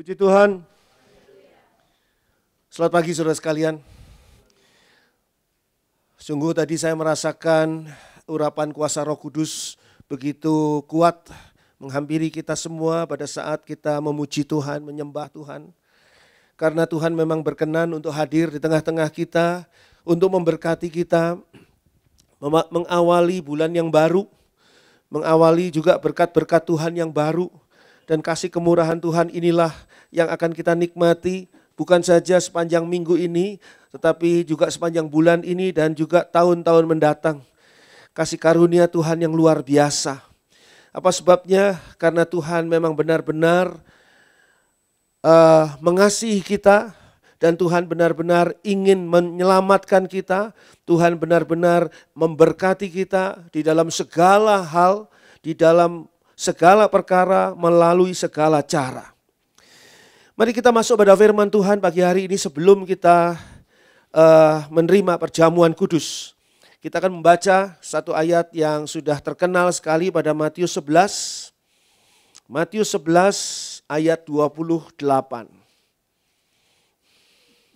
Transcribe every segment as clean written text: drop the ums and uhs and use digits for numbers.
Puji Tuhan. Selamat pagi saudara sekalian. Sungguh tadi saya merasakan urapan kuasa Roh Kudus begitu kuat menghampiri kita semua pada saat kita memuji Tuhan, menyembah Tuhan. Karena Tuhan memang berkenan untuk hadir di tengah-tengah kita, untuk memberkati kita, mengawali bulan yang baru, mengawali juga berkat-berkat Tuhan yang baru. Dan kasih kemurahan Tuhan inilah yang akan kita nikmati bukan saja sepanjang minggu ini, tetapi juga sepanjang bulan ini dan juga tahun-tahun mendatang. Kasih karunia Tuhan yang luar biasa. Apa sebabnya? Karena Tuhan memang benar-benar mengasihi kita dan Tuhan benar-benar ingin menyelamatkan kita. Tuhan benar-benar memberkati kita di dalam segala hal, di dalam segala perkara melalui segala cara. Mari kita masuk pada firman Tuhan pagi hari ini sebelum kita menerima perjamuan kudus. Kita akan membaca satu ayat yang sudah terkenal sekali pada Matius 11. Matius 11 ayat 28.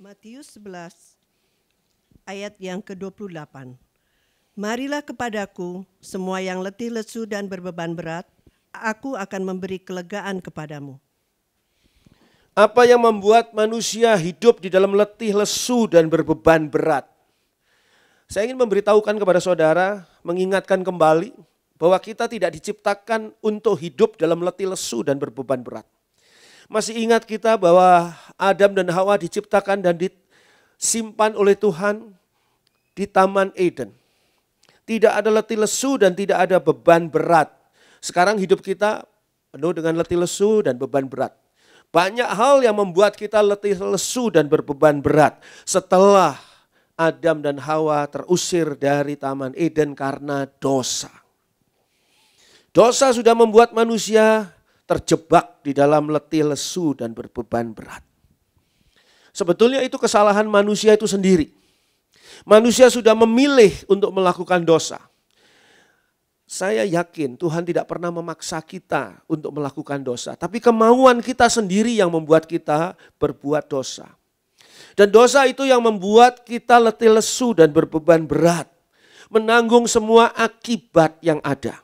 Matius 11 ayat yang ke-28. Marilah kepadaku semua yang letih lesu dan berbeban berat, aku akan memberi kelegaan kepadamu. Apa yang membuat manusia hidup di dalam letih lesu dan berbeban berat? Saya ingin memberitahukan kepada saudara, mengingatkan kembali bahwa kita tidak diciptakan untuk hidup dalam letih lesu dan berbeban berat. Masih ingat kita bahwa Adam dan Hawa diciptakan dan disimpan oleh Tuhan di Taman Eden. Tidak ada letih lesu dan tidak ada beban berat. Sekarang hidup kita penuh dengan letih lesu dan beban berat. Banyak hal yang membuat kita letih lesu dan berbeban berat setelah Adam dan Hawa terusir dari Taman Eden karena dosa. Dosa sudah membuat manusia terjebak di dalam letih lesu dan berbeban berat. Sebetulnya itu kesalahan manusia itu sendiri. Manusia sudah memilih untuk melakukan dosa. Saya yakin Tuhan tidak pernah memaksa kita untuk melakukan dosa. Tapi kemauan kita sendiri yang membuat kita berbuat dosa. Dan dosa itu yang membuat kita letih lesu dan berbeban berat. Menanggung semua akibat yang ada.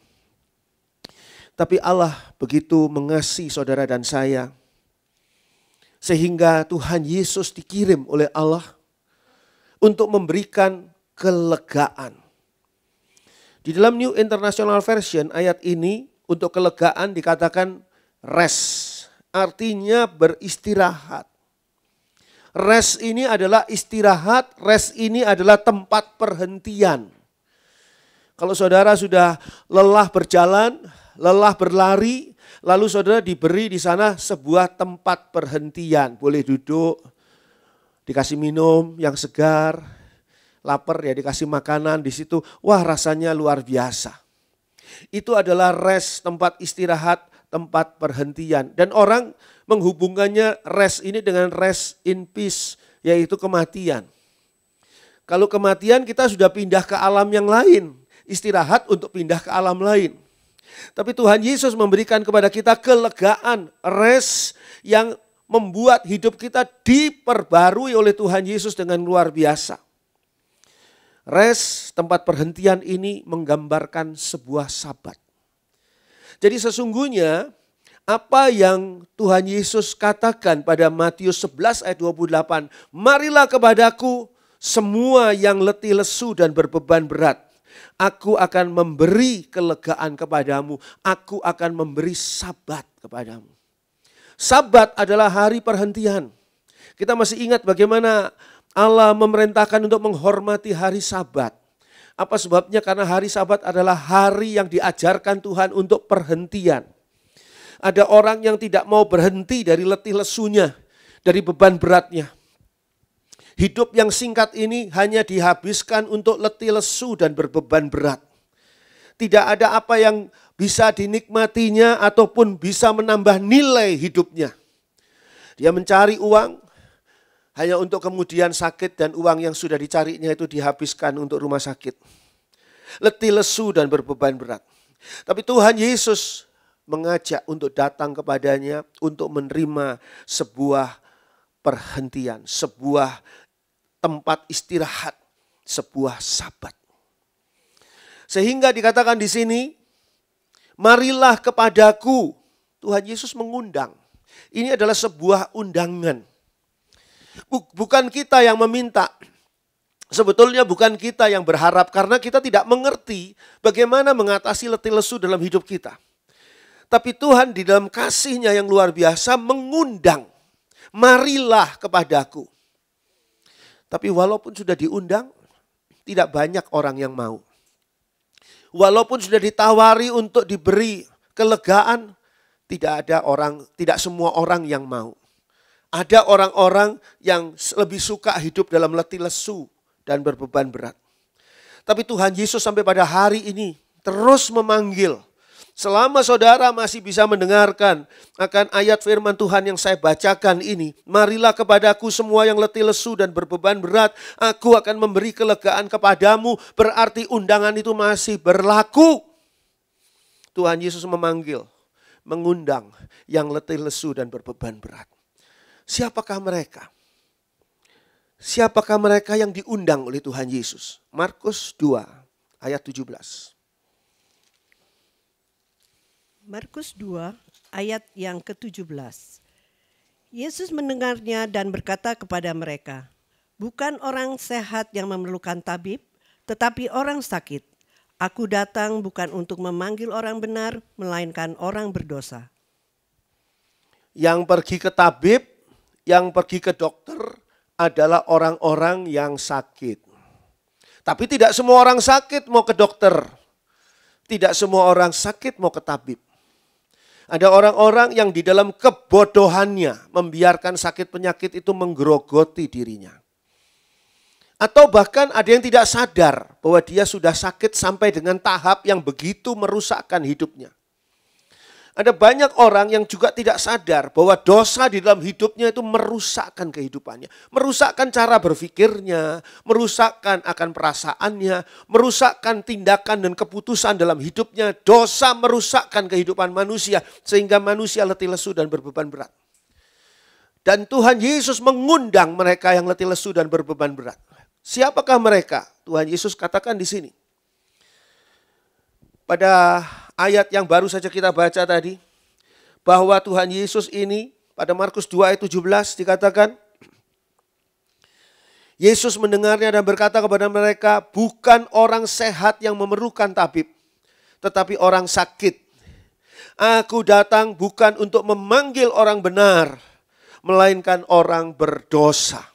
Tapi Allah begitu mengasihi saudara dan saya. Sehingga Tuhan Yesus dikirim oleh Allah untuk memberikan kelegaan. Di dalam New International Version ayat ini untuk kelegaan dikatakan rest. Artinya beristirahat. Rest ini adalah istirahat, rest ini adalah tempat perhentian. Kalau saudara sudah lelah berjalan, lelah berlari, lalu saudara diberi di sana sebuah tempat perhentian. Boleh duduk, dikasih minum yang segar. Lapar ya dikasih makanan di situ, wah rasanya luar biasa. Itu adalah rest, tempat istirahat, tempat perhentian. Dan orang menghubungkannya rest ini dengan rest in peace, yaitu kematian. Kalau kematian kita sudah pindah ke alam yang lain, istirahat untuk pindah ke alam lain. Tapi Tuhan Yesus memberikan kepada kita kelegaan, rest yang membuat hidup kita diperbarui oleh Tuhan Yesus dengan luar biasa. Rest, tempat perhentian ini menggambarkan sebuah sabat. Jadi sesungguhnya apa yang Tuhan Yesus katakan pada Matius 11 ayat 28. Marilah kepadaku semua yang letih lesu dan berbeban berat. Aku akan memberi kelegaan kepadamu. Aku akan memberi sabat kepadamu. Sabat adalah hari perhentian. Kita masih ingat bagaimana Allah memerintahkan untuk menghormati hari Sabat. Apa sebabnya? Karena hari Sabat adalah hari yang diajarkan Tuhan untuk perhentian. Ada orang yang tidak mau berhenti dari letih lesunya, dari beban beratnya. Hidup yang singkat ini hanya dihabiskan untuk letih lesu dan berbeban berat. Tidak ada apa yang bisa dinikmatinya ataupun bisa menambah nilai hidupnya. Dia mencari uang, hanya untuk kemudian sakit dan uang yang sudah dicarinya itu dihabiskan untuk rumah sakit. Letih lesu dan berbeban berat. Tapi Tuhan Yesus mengajak untuk datang kepadanya untuk menerima sebuah perhentian, sebuah tempat istirahat, sebuah sabat. Sehingga dikatakan di sini, marilah kepadaku. Tuhan Yesus mengundang. Ini adalah sebuah undangan. Bukan kita yang meminta. Sebetulnya bukan kita yang berharap karena kita tidak mengerti bagaimana mengatasi letih lesu dalam hidup kita. Tapi Tuhan di dalam kasih-Nya yang luar biasa mengundang. Marilah kepadaku. Tapi walaupun sudah diundang, tidak banyak orang yang mau. Walaupun sudah ditawari untuk diberi kelegaan, tidak semua orang yang mau. Ada orang-orang yang lebih suka hidup dalam letih lesu dan berbeban berat. Tapi Tuhan Yesus sampai pada hari ini terus memanggil. Selama saudara masih bisa mendengarkan akan ayat firman Tuhan yang saya bacakan ini. Marilah kepadaku semua yang letih lesu dan berbeban berat. Aku akan memberi kelegaan kepadamu. Berarti undangan itu masih berlaku. Tuhan Yesus memanggil, mengundang yang letih lesu dan berbeban berat. Siapakah mereka? Siapakah mereka yang diundang oleh Tuhan Yesus? Markus 2 ayat 17. Markus 2 ayat yang ke-17. Yesus mendengarnya dan berkata kepada mereka, bukan orang sehat yang memerlukan tabib, tetapi orang sakit. Aku datang bukan untuk memanggil orang benar, melainkan orang berdosa. Yang pergi ke tabib, yang pergi ke dokter adalah orang-orang yang sakit. Tapi tidak semua orang sakit mau ke dokter. Tidak semua orang sakit mau ke tabib. Ada orang-orang yang di dalam kebodohannya membiarkan sakit penyakit itu menggerogoti dirinya. Atau bahkan ada yang tidak sadar bahwa dia sudah sakit sampai dengan tahap yang begitu merusakkan hidupnya. Ada banyak orang yang juga tidak sadar bahwa dosa di dalam hidupnya itu merusakkan kehidupannya. Merusakkan cara berpikirnya, merusakkan akan perasaannya, merusakkan tindakan dan keputusan dalam hidupnya. Dosa merusakkan kehidupan manusia sehingga manusia letih lesu dan berbeban berat. Dan Tuhan Yesus mengundang mereka yang letih lesu dan berbeban berat. Siapakah mereka? Tuhan Yesus katakan di sini. Pada ayat yang baru saja kita baca tadi, bahwa Tuhan Yesus ini pada Markus 2 ayat 17 dikatakan, Yesus mendengarnya dan berkata kepada mereka, bukan orang sehat yang memerlukan tabib, tetapi orang sakit. Aku datang bukan untuk memanggil orang benar, melainkan orang berdosa.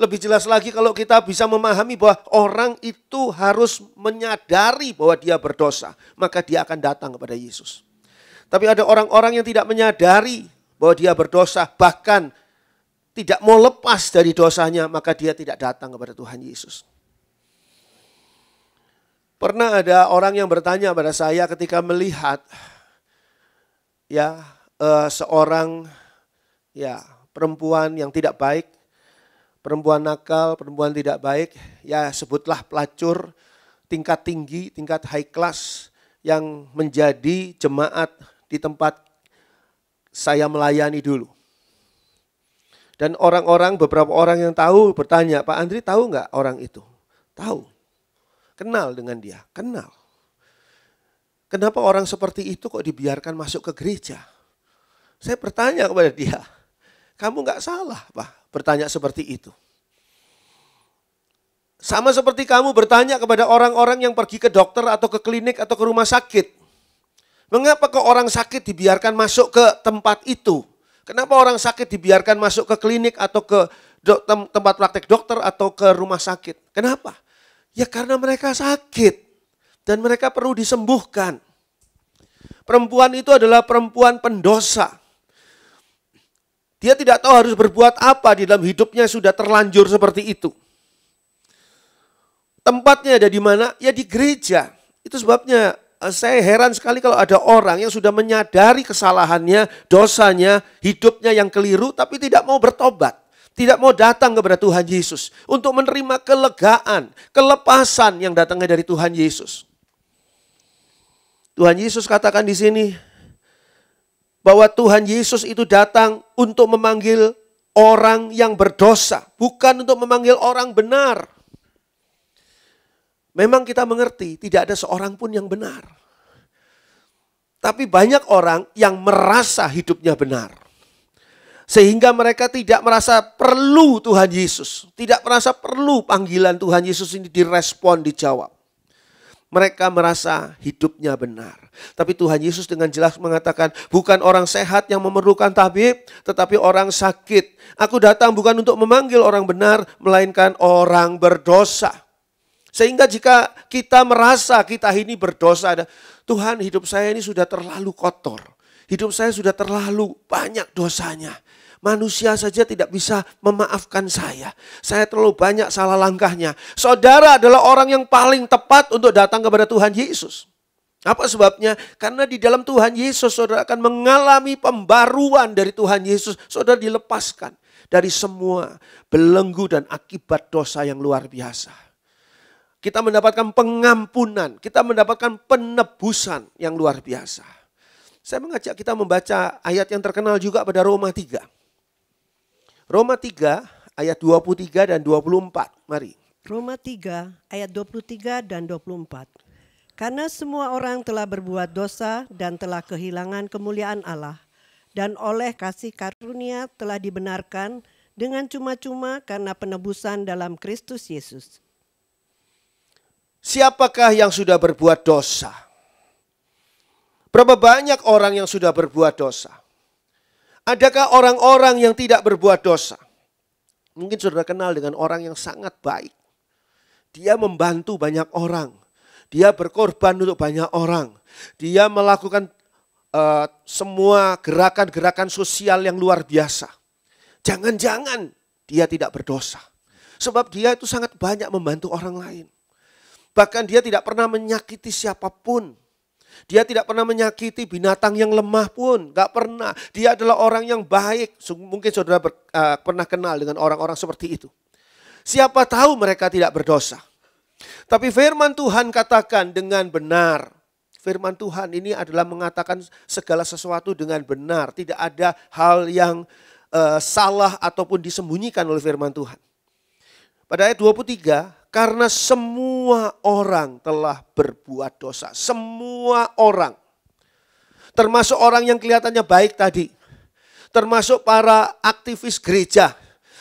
Lebih jelas lagi kalau kita bisa memahami bahwa orang itu harus menyadari bahwa dia berdosa. Maka dia akan datang kepada Yesus. Tapi ada orang-orang yang tidak menyadari bahwa dia berdosa. Bahkan tidak mau lepas dari dosanya. Maka dia tidak datang kepada Tuhan Yesus. Pernah ada orang yang bertanya pada saya ketika melihat seorang perempuan yang tidak baik. Perempuan nakal, perempuan tidak baik, ya sebutlah pelacur tingkat tinggi, tingkat high class yang menjadi jemaat di tempat saya melayani dulu. Dan beberapa orang yang tahu bertanya, Pak Andri tahu nggak orang itu? Tahu, kenal dengan dia, kenal. Kenapa orang seperti itu kok dibiarkan masuk ke gereja? Saya bertanya kepada dia, kamu nggak salah Pak bertanya seperti itu. Sama seperti kamu bertanya kepada orang-orang yang pergi ke dokter atau ke klinik atau ke rumah sakit. Mengapa kok orang sakit dibiarkan masuk ke tempat itu? Kenapa orang sakit dibiarkan masuk ke klinik atau ke tempat praktek dokter atau ke rumah sakit? Kenapa? Ya karena mereka sakit dan mereka perlu disembuhkan. Perempuan itu adalah perempuan pendosa. Dia tidak tahu harus berbuat apa di dalam hidupnya sudah terlanjur seperti itu. Tempatnya ada di mana? Ya di gereja. Itu sebabnya saya heran sekali kalau ada orang yang sudah menyadari kesalahannya, dosanya, hidupnya yang keliru tapi tidak mau bertobat. Tidak mau datang kepada Tuhan Yesus untuk menerima kelegaan, kelepasan yang datangnya dari Tuhan Yesus. Tuhan Yesus katakan di sini, bahwa Tuhan Yesus itu datang untuk memanggil orang yang berdosa, bukan untuk memanggil orang benar. Memang kita mengerti tidak ada seorang pun yang benar. Tapi banyak orang yang merasa hidupnya benar. Sehingga mereka tidak merasa perlu Tuhan Yesus. Tidak merasa perlu panggilan Tuhan Yesus ini direspon, dijawab. Mereka merasa hidupnya benar. Tapi Tuhan Yesus dengan jelas mengatakan, bukan orang sehat yang memerlukan tabib, tetapi orang sakit. Aku datang bukan untuk memanggil orang benar, melainkan orang berdosa. Sehingga jika kita merasa kita ini berdosa, Tuhan, hidup saya ini sudah terlalu kotor. Hidup saya sudah terlalu banyak dosanya. Manusia saja tidak bisa memaafkan saya. Saya terlalu banyak salah langkahnya. Saudara adalah orang yang paling tepat untuk datang kepada Tuhan Yesus. Apa sebabnya? Karena di dalam Tuhan Yesus saudara akan mengalami pembaruan dari Tuhan Yesus. Saudara dilepaskan dari semua belenggu dan akibat dosa yang luar biasa. Kita mendapatkan pengampunan, kita mendapatkan penebusan yang luar biasa. Saya mengajak kita membaca ayat yang terkenal juga pada Roma 3. Roma 3 ayat 23 dan 24. Mari. Roma 3 ayat 23 dan 24. Karena semua orang telah berbuat dosa dan telah kehilangan kemuliaan Allah, dan oleh kasih karunia telah dibenarkan dengan cuma-cuma karena penebusan dalam Kristus Yesus. Siapakah yang sudah berbuat dosa? Berapa banyak orang yang sudah berbuat dosa? Adakah orang-orang yang tidak berbuat dosa? Mungkin saudara kenal dengan orang yang sangat baik. Dia membantu banyak orang. Dia berkorban untuk banyak orang. Dia melakukan semua gerakan-gerakan sosial yang luar biasa. Jangan-jangan dia tidak berdosa. Sebab dia itu sangat banyak membantu orang lain. Bahkan dia tidak pernah menyakiti siapapun. Dia tidak pernah menyakiti binatang yang lemah pun. Gak pernah. Dia adalah orang yang baik. Mungkin saudara pernah kenal dengan orang-orang seperti itu. Siapa tahu mereka tidak berdosa. Tapi firman Tuhan katakan dengan benar. Firman Tuhan ini adalah mengatakan segala sesuatu dengan benar. Tidak ada hal yang salah ataupun disembunyikan oleh firman Tuhan. Pada ayat 23, karena semua orang telah berbuat dosa. Semua orang. Termasuk orang yang kelihatannya baik tadi. Termasuk para aktivis gereja.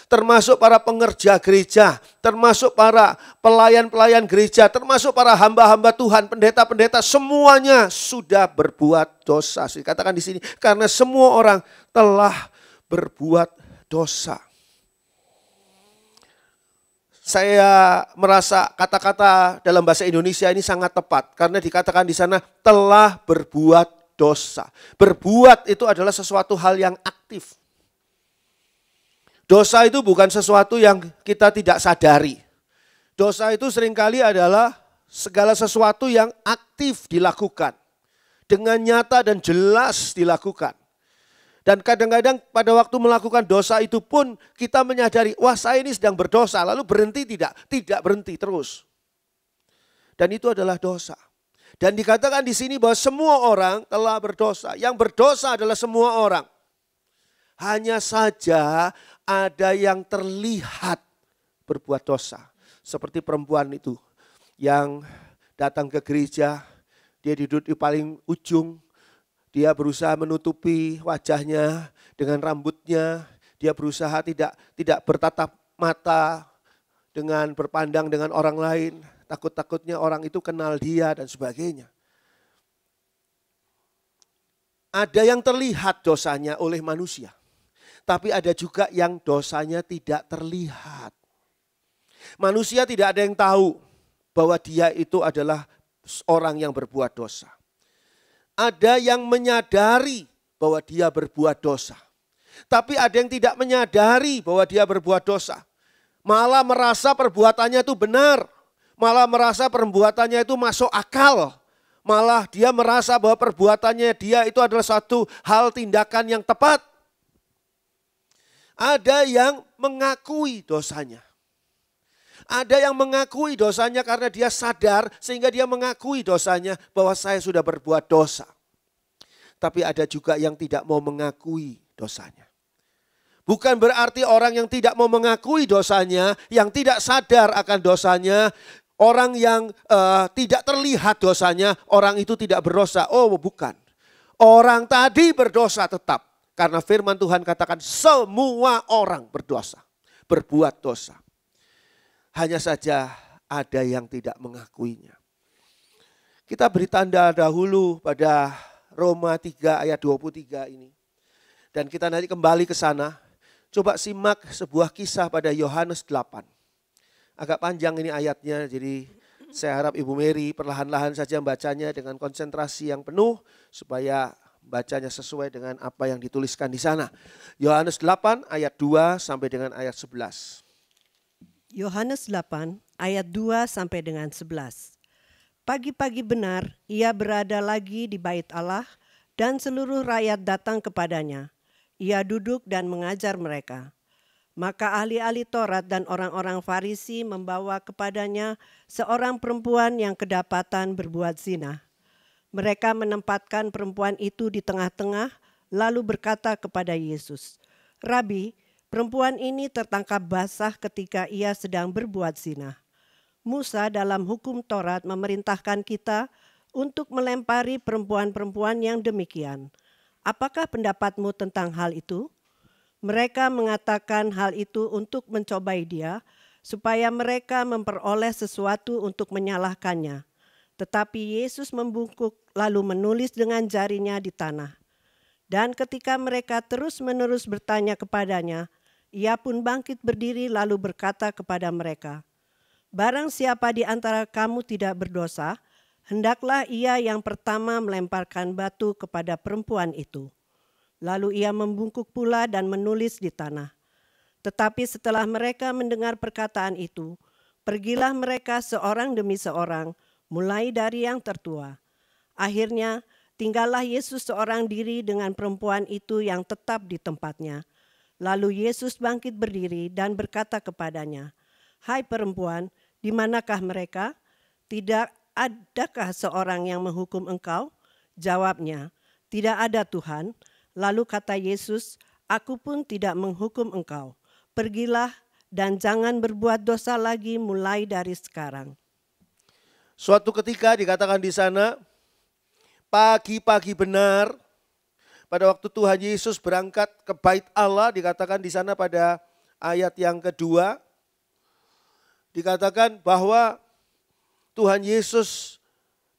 Termasuk para pengerja gereja. Termasuk para pelayan-pelayan gereja. Termasuk para hamba-hamba Tuhan, pendeta-pendeta. Semuanya sudah berbuat dosa. Dikatakan di sini, karena semua orang telah berbuat dosa. Saya merasa kata-kata dalam bahasa Indonesia ini sangat tepat. Karena dikatakan di sana telah berbuat dosa. Berbuat itu adalah sesuatu hal yang aktif. Dosa itu bukan sesuatu yang kita tidak sadari. Dosa itu seringkali adalah segala sesuatu yang aktif dilakukan. Dengan nyata dan jelas dilakukan. Dan kadang-kadang pada waktu melakukan dosa itu pun kita menyadari, wah saya ini sedang berdosa. Lalu berhenti tidak? Tidak berhenti terus. Dan itu adalah dosa. Dan dikatakan di sini bahwa semua orang telah berdosa. Yang berdosa adalah semua orang. Hanya saja ada yang terlihat berbuat dosa. Seperti perempuan itu yang datang ke gereja, dia duduk di paling ujung. Dia berusaha menutupi wajahnya dengan rambutnya. Dia berusaha tidak bertatap mata dengan berpandang dengan orang lain. Takut-takutnya orang itu kenal dia dan sebagainya. Ada yang terlihat dosanya oleh manusia. Tapi ada juga yang dosanya tidak terlihat. Manusia tidak ada yang tahu bahwa dia itu adalah orang yang berbuat dosa. Ada yang menyadari bahwa dia berbuat dosa. Tapi ada yang tidak menyadari bahwa dia berbuat dosa. Malah merasa perbuatannya itu benar. Malah merasa perbuatannya itu masuk akal. Malah dia merasa bahwa perbuatannya dia itu adalah suatu hal tindakan yang tepat. Ada yang mengakui dosanya. Ada yang mengakui dosanya karena dia sadar sehingga dia mengakui dosanya bahwa saya sudah berbuat dosa. tapi ada juga yang tidak mau mengakui dosanya. Bukan berarti orang yang tidak mau mengakui dosanya, yang tidak sadar akan dosanya, orang yang tidak terlihat dosanya, orang itu tidak berdosa. Oh bukan. Orang tadi berdosa tetap. Karena firman Tuhan katakan semua orang berdosa, berbuat dosa. Hanya saja ada yang tidak mengakuinya. Kita beri tanda dahulu pada Roma 3 ayat 23 ini. Dan kita nanti kembali ke sana. Coba simak sebuah kisah pada Yohanes 8. Agak panjang ini ayatnya, jadi saya harap Ibu Mary perlahan-lahan saja membacanya dengan konsentrasi yang penuh supaya bacanya sesuai dengan apa yang dituliskan di sana. Yohanes 8 ayat 2 sampai dengan ayat 11. Yohanes 8 ayat 2 sampai dengan 11. Pagi-pagi benar ia berada lagi di bait Allah dan seluruh rakyat datang kepadanya. Ia duduk dan mengajar mereka. Maka ahli-ahli Taurat dan orang-orang Farisi membawa kepadanya seorang perempuan yang kedapatan berbuat zina. Mereka menempatkan perempuan itu di tengah-tengah lalu berkata kepada Yesus, "Rabi, perempuan ini tertangkap basah ketika ia sedang berbuat zina. Musa dalam hukum Taurat memerintahkan kita untuk melempari perempuan-perempuan yang demikian. Apakah pendapatmu tentang hal itu?" Mereka mengatakan hal itu untuk mencobai dia, supaya mereka memperoleh sesuatu untuk menyalahkannya. Tetapi Yesus membungkuk lalu menulis dengan jarinya di tanah. Dan ketika mereka terus-menerus bertanya kepadanya, ia pun bangkit berdiri lalu berkata kepada mereka, "Barang siapa di antara kamu tidak berdosa, hendaklah ia yang pertama melemparkan batu kepada perempuan itu." Lalu ia membungkuk pula dan menulis di tanah. Tetapi setelah mereka mendengar perkataan itu, pergilah mereka seorang demi seorang, mulai dari yang tertua. Akhirnya tinggallah Yesus seorang diri dengan perempuan itu yang tetap di tempatnya. Lalu Yesus bangkit berdiri dan berkata kepadanya, "Hai perempuan, di manakah mereka? Tidak adakah seorang yang menghukum engkau?" Jawabnya, "Tidak ada Tuhan." Lalu kata Yesus, "Aku pun tidak menghukum engkau. Pergilah dan jangan berbuat dosa lagi mulai dari sekarang." Suatu ketika dikatakan di sana, pagi-pagi benar, pada waktu Tuhan Yesus berangkat ke bait Allah, dikatakan di sana pada ayat yang kedua, dikatakan bahwa Tuhan Yesus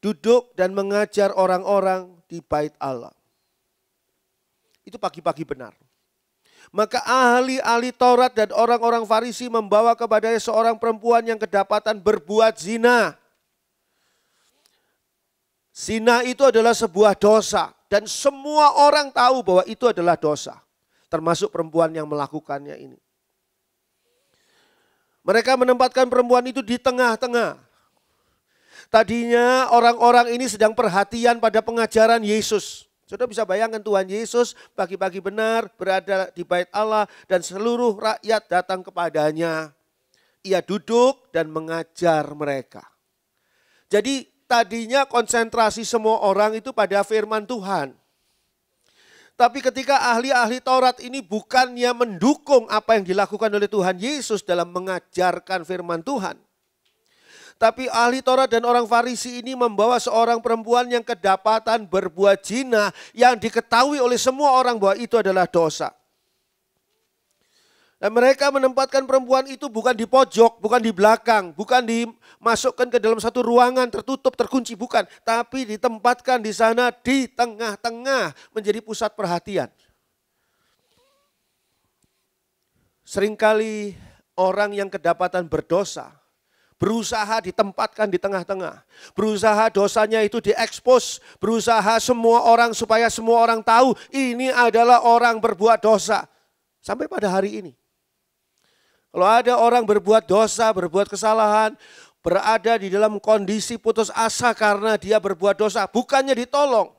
duduk dan mengajar orang-orang di bait Allah. Itu pagi-pagi benar. Maka ahli-ahli Taurat dan orang-orang Farisi membawa kepadanya seorang perempuan yang kedapatan berbuat zina. Zina itu adalah sebuah dosa dan semua orang tahu bahwa itu adalah dosa. Termasuk perempuan yang melakukannya ini. Mereka menempatkan perempuan itu di tengah-tengah. Tadinya orang-orang ini sedang perhatian pada pengajaran Yesus. Saudara bisa bayangkan Tuhan Yesus pagi-pagi benar berada di bait Allah dan seluruh rakyat datang kepadanya. Ia duduk dan mengajar mereka. Jadi tadinya konsentrasi semua orang itu pada firman Tuhan. Tapi ketika ahli-ahli Taurat ini bukannya mendukung apa yang dilakukan oleh Tuhan Yesus dalam mengajarkan firman Tuhan. Tapi ahli Taurat dan orang Farisi ini membawa seorang perempuan yang kedapatan berbuat zina yang diketahui oleh semua orang bahwa itu adalah dosa. Dan mereka menempatkan perempuan itu bukan di pojok, bukan di belakang, bukan dimasukkan ke dalam satu ruangan tertutup, terkunci, bukan. Tapi ditempatkan di sana di tengah-tengah menjadi pusat perhatian. Seringkali orang yang kedapatan berdosa berusaha ditempatkan di tengah-tengah. Berusaha dosanya itu diekspos. Berusaha semua orang supaya semua orang tahu ini adalah orang berbuat dosa. Sampai pada hari ini. Kalau ada orang berbuat dosa, berbuat kesalahan, berada di dalam kondisi putus asa karena dia berbuat dosa, bukannya ditolong.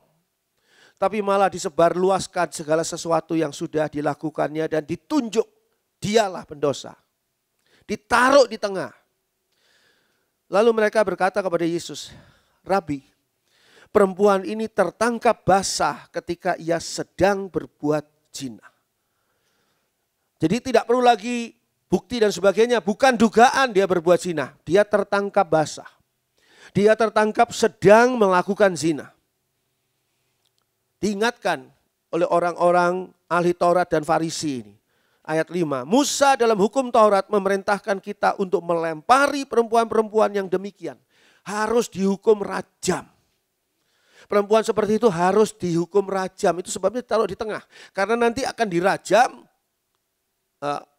Tapi malah disebarluaskan segala sesuatu yang sudah dilakukannya dan ditunjuk dialah pendosa. Ditaruh di tengah. Lalu mereka berkata kepada Yesus, "Rabi, perempuan ini tertangkap basah ketika ia sedang berbuat zina. Jadi tidak perlu lagi bukti dan sebagainya, bukan dugaan dia berbuat zina, dia tertangkap basah. Dia tertangkap sedang melakukan zina. Diingatkan oleh orang-orang ahli Taurat dan Farisi ini. Ayat 5, Musa dalam hukum Taurat memerintahkan kita untuk melempari perempuan-perempuan yang demikian. Harus dihukum rajam. Perempuan seperti itu harus dihukum rajam. Itu sebabnya ditaruh di tengah. Karena nanti akan dirajam,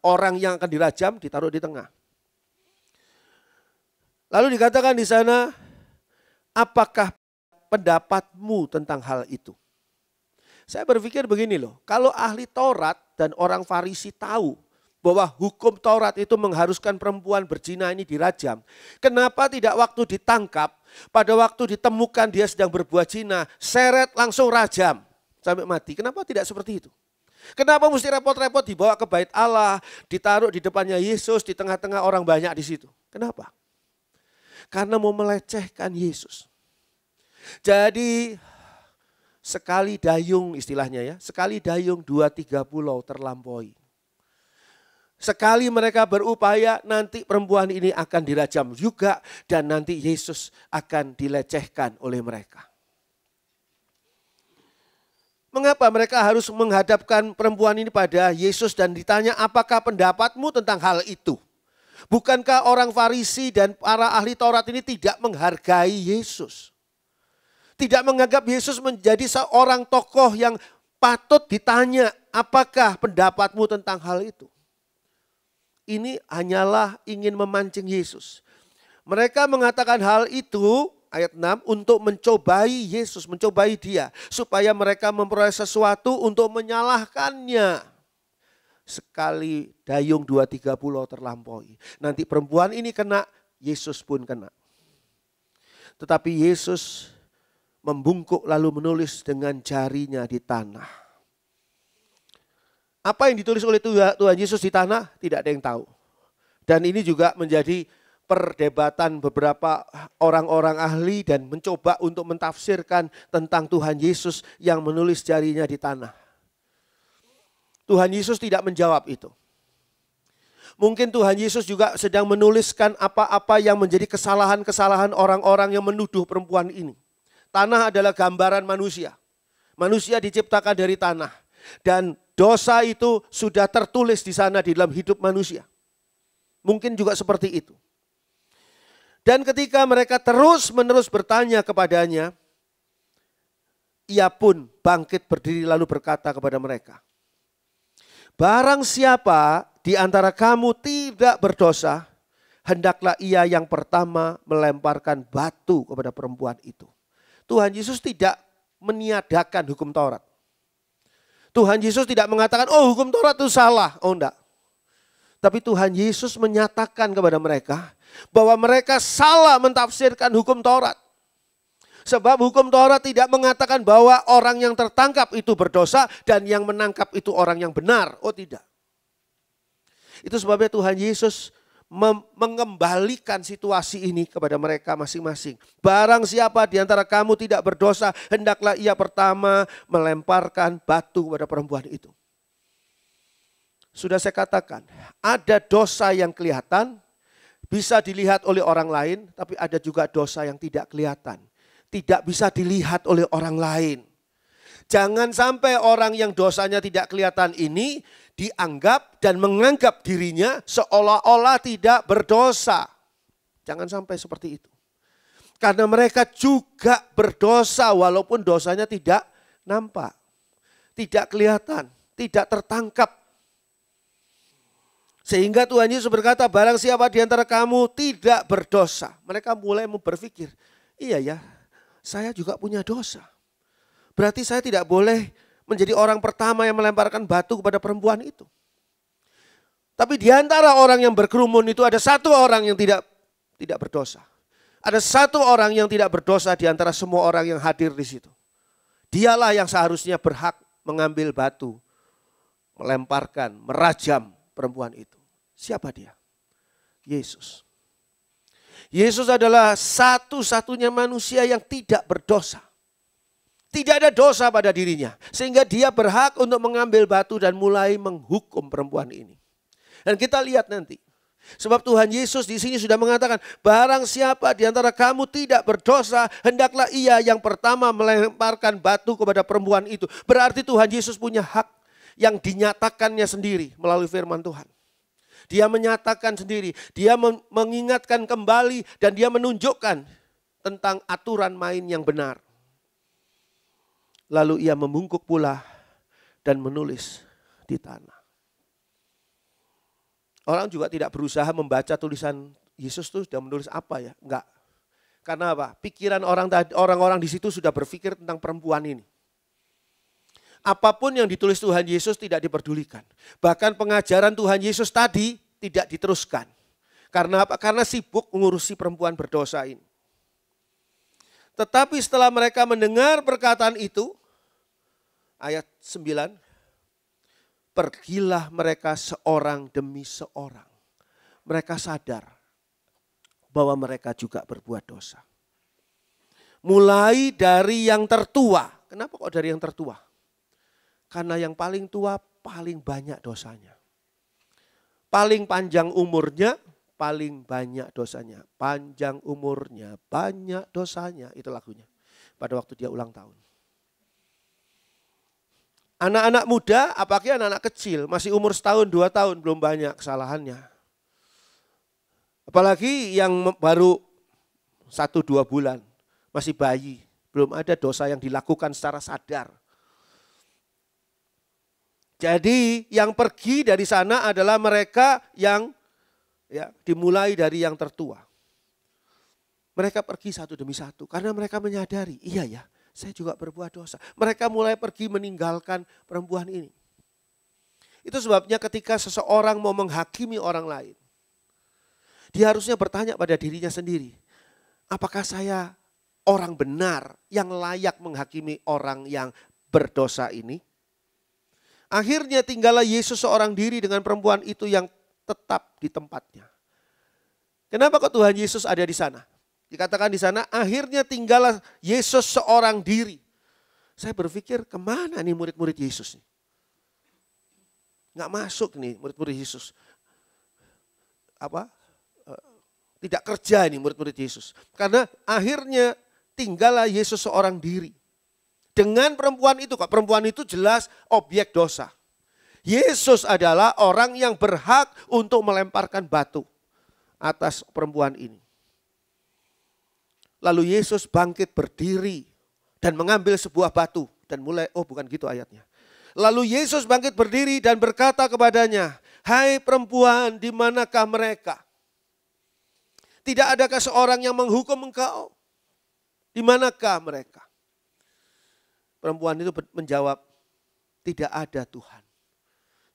orang yang akan dirajam ditaruh di tengah. Lalu dikatakan di sana, apakah pendapatmu tentang hal itu? Saya berpikir begini loh, kalau ahli Taurat dan orang Farisi tahu bahwa hukum Taurat itu mengharuskan perempuan berzina ini dirajam. Kenapa tidak waktu ditangkap, pada waktu ditemukan dia sedang berbuat zina, seret langsung rajam sampai mati? Kenapa tidak seperti itu? Kenapa mesti repot-repot dibawa ke bait Allah, ditaruh di depannya Yesus, di tengah-tengah orang banyak di situ? Kenapa? Karena mau melecehkan Yesus. Jadi sekali dayung istilahnya ya, sekali dayung 2-3 pulau terlampaui. Sekali mereka berupaya nanti perempuan ini akan dirajam juga dan nanti Yesus akan dilecehkan oleh mereka. Mengapa mereka harus menghadapkan perempuan ini pada Yesus dan ditanya apakah pendapatmu tentang hal itu? Bukankah orang Farisi dan para ahli Taurat ini tidak menghargai Yesus? Tidak menganggap Yesus menjadi seorang tokoh yang patut ditanya apakah pendapatmu tentang hal itu? Ini hanyalah ingin memancing Yesus. Mereka mengatakan hal itu, ayat 6, untuk mencobai Yesus, mencobai dia. Supaya mereka memperoleh sesuatu untuk menyalahkannya. Sekali dayung 2-3 pulau terlampaui. Nanti perempuan ini kena, Yesus pun kena. Tetapi Yesus membungkuk lalu menulis dengan jarinya di tanah. Apa yang ditulis oleh Tuhan Yesus di tanah tidak ada yang tahu. Dan ini juga menjadi perdebatan beberapa orang-orang ahli dan mencoba untuk mentafsirkan tentang Tuhan Yesus yang menulis jarinya di tanah. Tuhan Yesus tidak menjawab itu. Mungkin Tuhan Yesus juga sedang menuliskan apa-apa yang menjadi kesalahan-kesalahan orang-orang yang menuduh perempuan ini. Tanah adalah gambaran manusia. Manusia diciptakan dari tanah. Dan dosa itu sudah tertulis di sana di dalam hidup manusia. Mungkin juga seperti itu. Dan ketika mereka terus-menerus bertanya kepadanya, ia pun bangkit berdiri lalu berkata kepada mereka, barang siapa di antara kamu tidak berdosa, hendaklah ia yang pertama melemparkan batu kepada perempuan itu. Tuhan Yesus tidak meniadakan hukum Taurat. Tuhan Yesus tidak mengatakan, oh hukum Taurat itu salah. Oh enggak. Tapi Tuhan Yesus menyatakan kepada mereka bahwa mereka salah mentafsirkan hukum Taurat. Sebab hukum Taurat tidak mengatakan bahwa orang yang tertangkap itu berdosa dan yang menangkap itu orang yang benar. Oh tidak. Itu sebabnya Tuhan Yesus mengembalikan situasi ini kepada mereka masing-masing. Barang siapa di antara kamu tidak berdosa, hendaklah ia pertama melemparkan batu kepada perempuan itu. Sudah saya katakan, ada dosa yang kelihatan, bisa dilihat oleh orang lain, tapi ada juga dosa yang tidak kelihatan. Tidak bisa dilihat oleh orang lain. Jangan sampai orang yang dosanya tidak kelihatan ini dianggap dan menganggap dirinya seolah-olah tidak berdosa. Jangan sampai seperti itu. Karena mereka juga berdosa walaupun dosanya tidak nampak. Tidak kelihatan, tidak tertangkap. Sehingga Tuhan Yesus berkata, barang siapa di antara kamu tidak berdosa. Mereka mulai berpikir, iya ya, saya juga punya dosa. Berarti saya tidak boleh menjadi orang pertama yang melemparkan batu kepada perempuan itu. Tapi di antara orang yang berkerumun itu ada satu orang yang tidak berdosa. Ada satu orang yang tidak berdosa di antara semua orang yang hadir di situ. Dialah yang seharusnya berhak mengambil batu, melemparkan, merajam perempuan itu. Siapa dia? Yesus. Yesus adalah satu-satunya manusia yang tidak berdosa. Tidak ada dosa pada dirinya. Sehingga dia berhak untuk mengambil batu dan mulai menghukum perempuan ini. Dan kita lihat nanti. Sebab Tuhan Yesus di sini sudah mengatakan, barang siapa di antara kamu tidak berdosa, hendaklah ia yang pertama melemparkan batu kepada perempuan itu. Berarti Tuhan Yesus punya hak yang dinyatakannya sendiri melalui firman Tuhan. Dia menyatakan sendiri, dia mengingatkan kembali dan dia menunjukkan tentang aturan main yang benar. Lalu ia membungkuk pula dan menulis di tanah. Orang juga tidak berusaha membaca tulisan Yesus itu sudah menulis apa ya? Enggak. Karena apa? Pikiran orang-orang di situ sudah berpikir tentang perempuan ini. Apapun yang ditulis Tuhan Yesus tidak diperdulikan. Bahkan pengajaran Tuhan Yesus tadi tidak diteruskan. Karena apa? Karena sibuk mengurusi perempuan berdosa ini. Tetapi setelah mereka mendengar perkataan itu, ayat 9, pergilah mereka seorang demi seorang. Mereka sadar bahwa mereka juga berbuat dosa. Mulai dari yang tertua. Kenapa kok dari yang tertua? Karena yang paling tua paling banyak dosanya. Paling panjang umurnya, paling banyak dosanya. Panjang umurnya, banyak dosanya. Itu lagunya pada waktu dia ulang tahun. Anak-anak muda, apalagi anak-anak kecil, masih umur 1 tahun, 2 tahun, belum banyak kesalahannya. Apalagi yang baru 1-2 bulan, masih bayi, belum ada dosa yang dilakukan secara sadar. Jadi yang pergi dari sana adalah mereka yang dimulai dari yang tertua. Mereka pergi satu demi satu karena mereka menyadari, iya ya, saya juga berbuat dosa. Mereka mulai pergi meninggalkan perempuan ini. Itu sebabnya ketika seseorang mau menghakimi orang lain, dia harusnya bertanya pada dirinya sendiri, apakah saya orang benar yang layak menghakimi orang yang berdosa ini? Akhirnya tinggallah Yesus seorang diri dengan perempuan itu yang tetap di tempatnya. Kenapa kok Tuhan Yesus ada di sana? Dikatakan di sana, akhirnya tinggallah Yesus seorang diri. Saya berpikir, kemana nih murid-murid Yesus? Nggak masuk nih murid-murid Yesus. Tidak kerja nih murid-murid Yesus. Karena akhirnya tinggallah Yesus seorang diri. Dengan perempuan itu, kok perempuan itu jelas objek dosa. Yesus adalah orang yang berhak untuk melemparkan batu atas perempuan ini. Lalu Yesus bangkit berdiri dan mengambil sebuah batu dan mulai, bukan gitu ayatnya. Lalu Yesus bangkit berdiri dan berkata kepadanya, hai perempuan, di manakah mereka? Tidak adakah seorang yang menghukum engkau? Di manakah mereka? Perempuan itu menjawab, tidak ada Tuhan.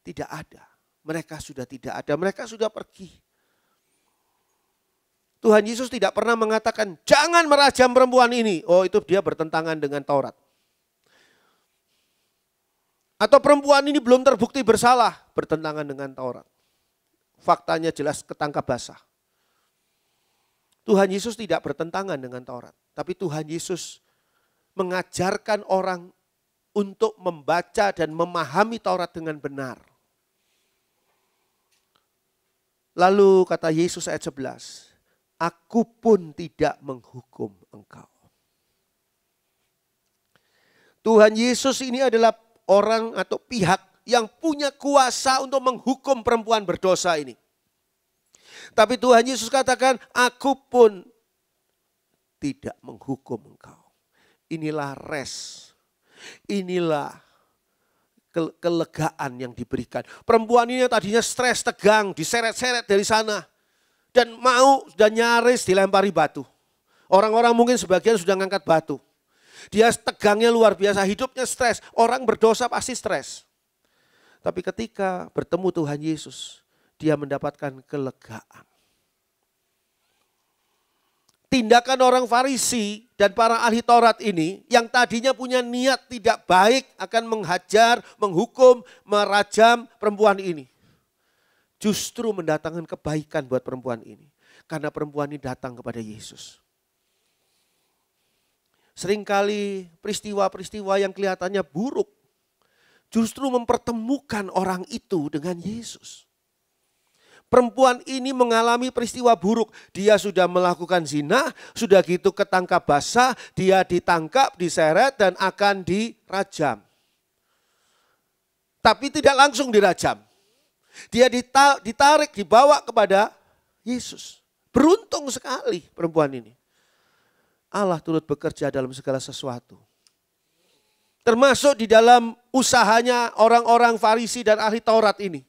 Tidak ada. Mereka sudah tidak ada. Mereka sudah pergi. Tuhan Yesus tidak pernah mengatakan, jangan merajam perempuan ini. Oh, itu dia bertentangan dengan Taurat. Atau perempuan ini belum terbukti bersalah, bertentangan dengan Taurat. Faktanya jelas ketangkap basah. Tuhan Yesus tidak bertentangan dengan Taurat. Tapi Tuhan Yesus mengajarkan orang untuk membaca dan memahami Taurat dengan benar. Lalu kata Yesus ayat 11, aku pun tidak menghukum engkau. Tuhan Yesus ini adalah orang atau pihak yang punya kuasa untuk menghukum perempuan berdosa ini. Tapi Tuhan Yesus katakan, aku pun tidak menghukum engkau. Inilah rest, inilah kelegaan yang diberikan. Perempuan ini yang tadinya stres, tegang, diseret-seret dari sana. Dan mau dan nyaris dilempari batu. Orang-orang mungkin sebagian sudah ngangkat batu. Dia tegangnya luar biasa, hidupnya stres. Orang berdosa pasti stres. Tapi ketika bertemu Tuhan Yesus, dia mendapatkan kelegaan. Tindakan orang Farisi dan para ahli Taurat ini yang tadinya punya niat tidak baik akan menghajar, menghukum, merajam perempuan ini. Justru mendatangkan kebaikan buat perempuan ini. Karena perempuan ini datang kepada Yesus. Seringkali peristiwa-peristiwa yang kelihatannya buruk justru mempertemukan orang itu dengan Yesus. Perempuan ini mengalami peristiwa buruk. Dia sudah melakukan zina, sudah gitu ketangkap basah, dia ditangkap, diseret dan akan dirajam. Tapi tidak langsung dirajam. Dia ditarik, dibawa kepada Yesus. Beruntung sekali perempuan ini. Allah turut bekerja dalam segala sesuatu. Termasuk di dalam usahanya orang-orang Farisi dan ahli Taurat ini.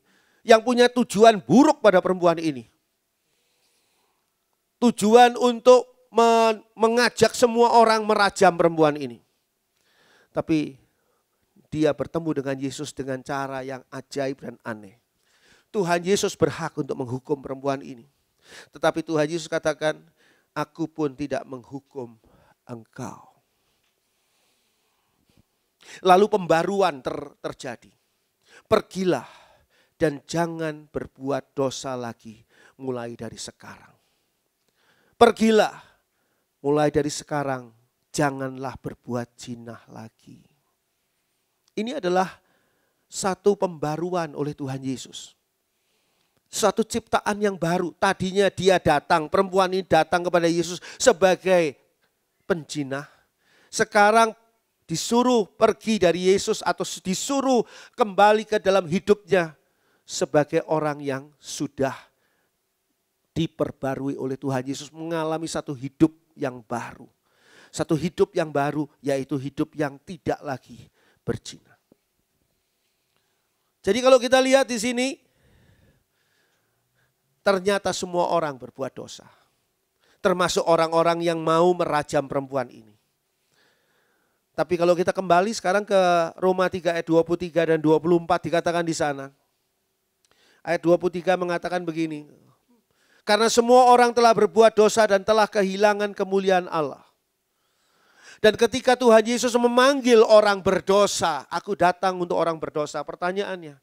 Yang punya tujuan buruk pada perempuan ini. Tujuan untuk mengajak semua orang merajam perempuan ini. Tapi dia bertemu dengan Yesus dengan cara yang ajaib dan aneh. Tuhan Yesus berhak untuk menghukum perempuan ini. Tetapi Tuhan Yesus katakan, aku pun tidak menghukum engkau. Lalu pembaruan terjadi. Pergilah dan jangan berbuat dosa lagi mulai dari sekarang. Pergilah mulai dari sekarang, janganlah berbuat zina lagi. Ini adalah satu pembaruan oleh Tuhan Yesus. Suatu ciptaan yang baru. Tadinya dia datang, perempuan ini datang kepada Yesus sebagai penjinah. Sekarang disuruh pergi dari Yesus atau disuruh kembali ke dalam hidupnya sebagai orang yang sudah diperbarui oleh Tuhan Yesus, mengalami satu hidup yang baru. Satu hidup yang baru, yaitu hidup yang tidak lagi berzina. Jadi kalau kita lihat di sini, ternyata semua orang berbuat dosa. Termasuk orang-orang yang mau merajam perempuan ini. Tapi kalau kita kembali sekarang ke Roma 3 ayat 23 dan 24 dikatakan di sana. Ayat 23 mengatakan begini. Karena semua orang telah berbuat dosa dan telah kehilangan kemuliaan Allah. Dan ketika Tuhan Yesus memanggil orang berdosa, aku datang untuk orang berdosa. Pertanyaannya,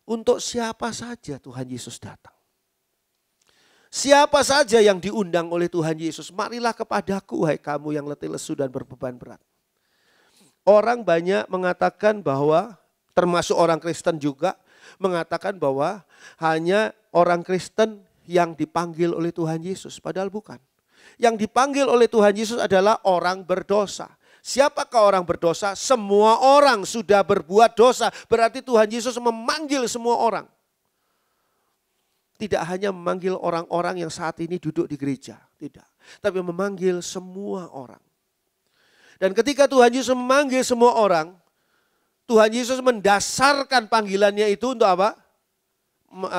untuk siapa saja Tuhan Yesus datang? Siapa saja yang diundang oleh Tuhan Yesus? Marilah kepadaku, hai kamu yang letih lesu dan berbeban berat. Orang banyak mengatakan bahwa, termasuk orang Kristen juga, mengatakan bahwa hanya orang Kristen yang dipanggil oleh Tuhan Yesus. Padahal bukan. Yang dipanggil oleh Tuhan Yesus adalah orang berdosa. Siapakah orang berdosa? Semua orang sudah berbuat dosa. Berarti Tuhan Yesus memanggil semua orang. Tidak hanya memanggil orang-orang yang saat ini duduk di gereja. Tidak. Tapi memanggil semua orang. Dan ketika Tuhan Yesus memanggil semua orang, Tuhan Yesus mendasarkan panggilannya itu untuk apa?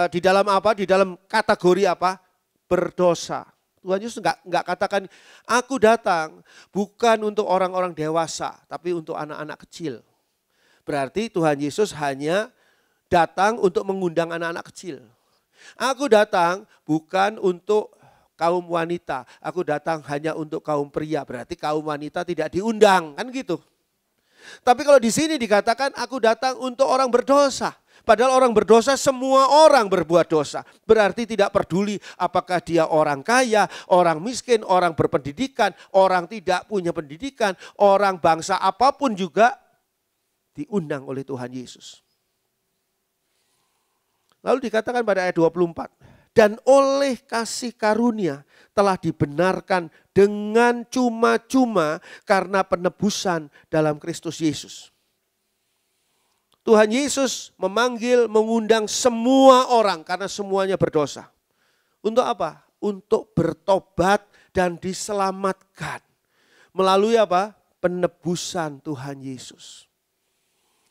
Di dalam apa? Di dalam kategori apa? Berdosa. Tuhan Yesus enggak katakan, aku datang bukan untuk orang-orang dewasa, tapi untuk anak-anak kecil. Berarti Tuhan Yesus hanya datang untuk mengundang anak-anak kecil. Aku datang bukan untuk kaum wanita, aku datang hanya untuk kaum pria. Berarti kaum wanita tidak diundang, kan gitu. Tapi kalau di sini dikatakan aku datang untuk orang berdosa. Padahal orang berdosa, semua orang berbuat dosa. Berarti tidak peduli apakah dia orang kaya, orang miskin, orang berpendidikan, orang tidak punya pendidikan, orang bangsa apapun juga diundang oleh Tuhan Yesus. Lalu dikatakan pada ayat 24, dan oleh kasih karunia telah dibenarkan dengan cuma-cuma karena penebusan dalam Kristus Yesus. Tuhan Yesus memanggil, mengundang semua orang karena semuanya berdosa. Untuk apa? Untuk bertobat dan diselamatkan. Melalui apa? Penebusan Tuhan Yesus.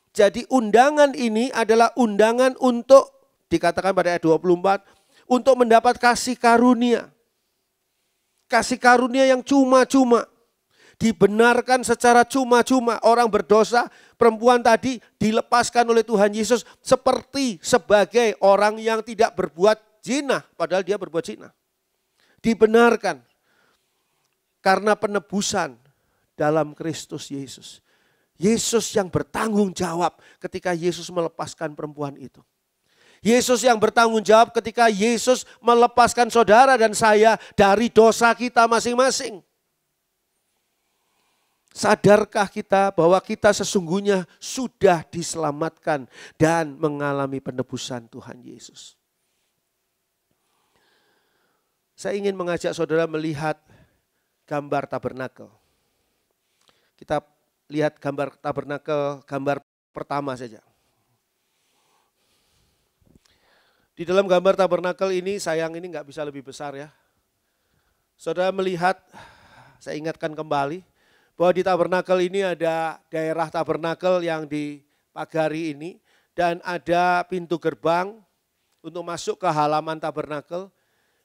Jadi undangan ini adalah undangan untuk, dikatakan pada ayat 24, untuk mendapat kasih karunia. Kasih karunia yang cuma-cuma. Dibenarkan secara cuma-cuma. Orang berdosa, perempuan tadi dilepaskan oleh Tuhan Yesus seperti sebagai orang yang tidak berbuat zina. Padahal dia berbuat zina. Dibenarkan karena penebusan dalam Kristus Yesus. Yesus yang bertanggung jawab ketika Yesus melepaskan perempuan itu. Yesus yang bertanggung jawab ketika Yesus melepaskan saudara dan saya dari dosa kita masing-masing. Sadarkah kita bahwa kita sesungguhnya sudah diselamatkan dan mengalami penebusan Tuhan Yesus? Saya ingin mengajak saudara melihat gambar tabernakel. Kita lihat gambar tabernakel, gambar pertama saja. Di dalam gambar tabernakel ini, sayang ini nggak bisa lebih besar ya. Saudara melihat, saya ingatkan kembali, bahwa di tabernakel ini ada daerah tabernakel yang dipagari ini, dan ada pintu gerbang untuk masuk ke halaman tabernakel,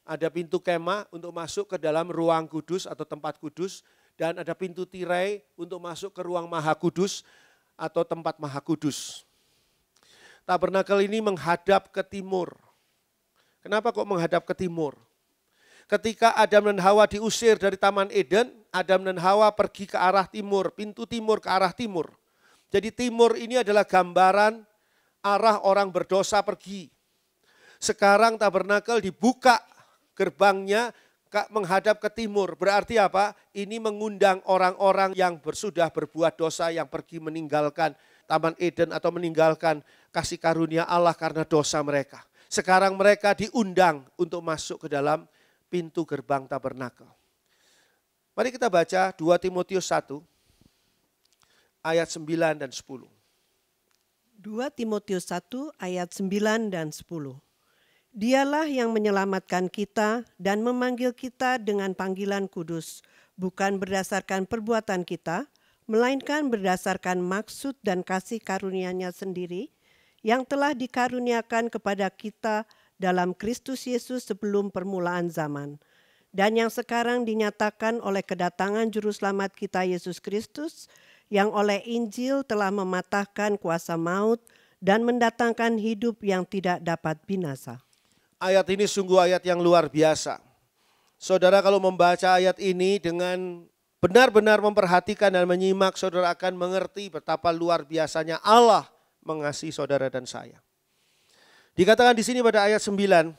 ada pintu kemah untuk masuk ke dalam ruang kudus atau tempat kudus, dan ada pintu tirai untuk masuk ke ruang maha kudus atau tempat maha kudus. Tabernakel ini menghadap ke timur. Kenapa kok menghadap ke timur? Ketika Adam dan Hawa diusir dari Taman Eden, Adam dan Hawa pergi ke arah timur, pintu timur ke arah timur. Jadi timur ini adalah gambaran arah orang berdosa pergi. Sekarang tabernakel dibuka gerbangnya menghadap ke timur. Berarti apa? Ini mengundang orang-orang yang sudah berbuat dosa, yang pergi meninggalkan Taman Eden atau meninggalkan kasih karunia Allah karena dosa mereka. Sekarang mereka diundang untuk masuk ke dalam pintu gerbang tabernakel. Mari kita baca 2 Timotius 1 ayat 9 dan 10. 2 Timotius 1 ayat 9 dan 10. Dialah yang menyelamatkan kita dan memanggil kita dengan panggilan kudus, bukan berdasarkan perbuatan kita, melainkan berdasarkan maksud dan kasih karunia-Nya sendiri, yang telah dikaruniakan kepada kita dalam Kristus Yesus sebelum permulaan zaman, dan yang sekarang dinyatakan oleh kedatangan Juru Selamat kita Yesus Kristus, yang oleh Injil telah mematahkan kuasa maut dan mendatangkan hidup yang tidak dapat binasa. Ayat ini sungguh ayat yang luar biasa. Saudara kalau membaca ayat ini dengan benar-benar memperhatikan dan menyimak, saudara akan mengerti betapa luar biasanya Allah mengasihi saudara dan saya. Dikatakan di sini pada ayat 9,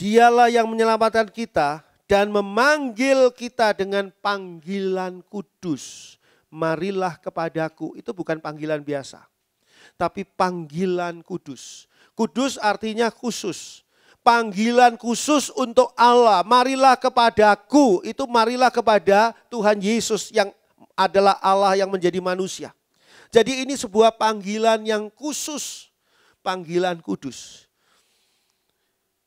Dialah yang menyelamatkan kita dan memanggil kita dengan panggilan kudus. Marilah kepadaku, itu bukan panggilan biasa, tapi panggilan kudus. Kudus artinya khusus. Panggilan khusus untuk Allah, marilah kepadaku, itu marilah kepada Tuhan Yesus yang adalah Allah yang menjadi manusia. Jadi ini sebuah panggilan yang khusus, panggilan kudus.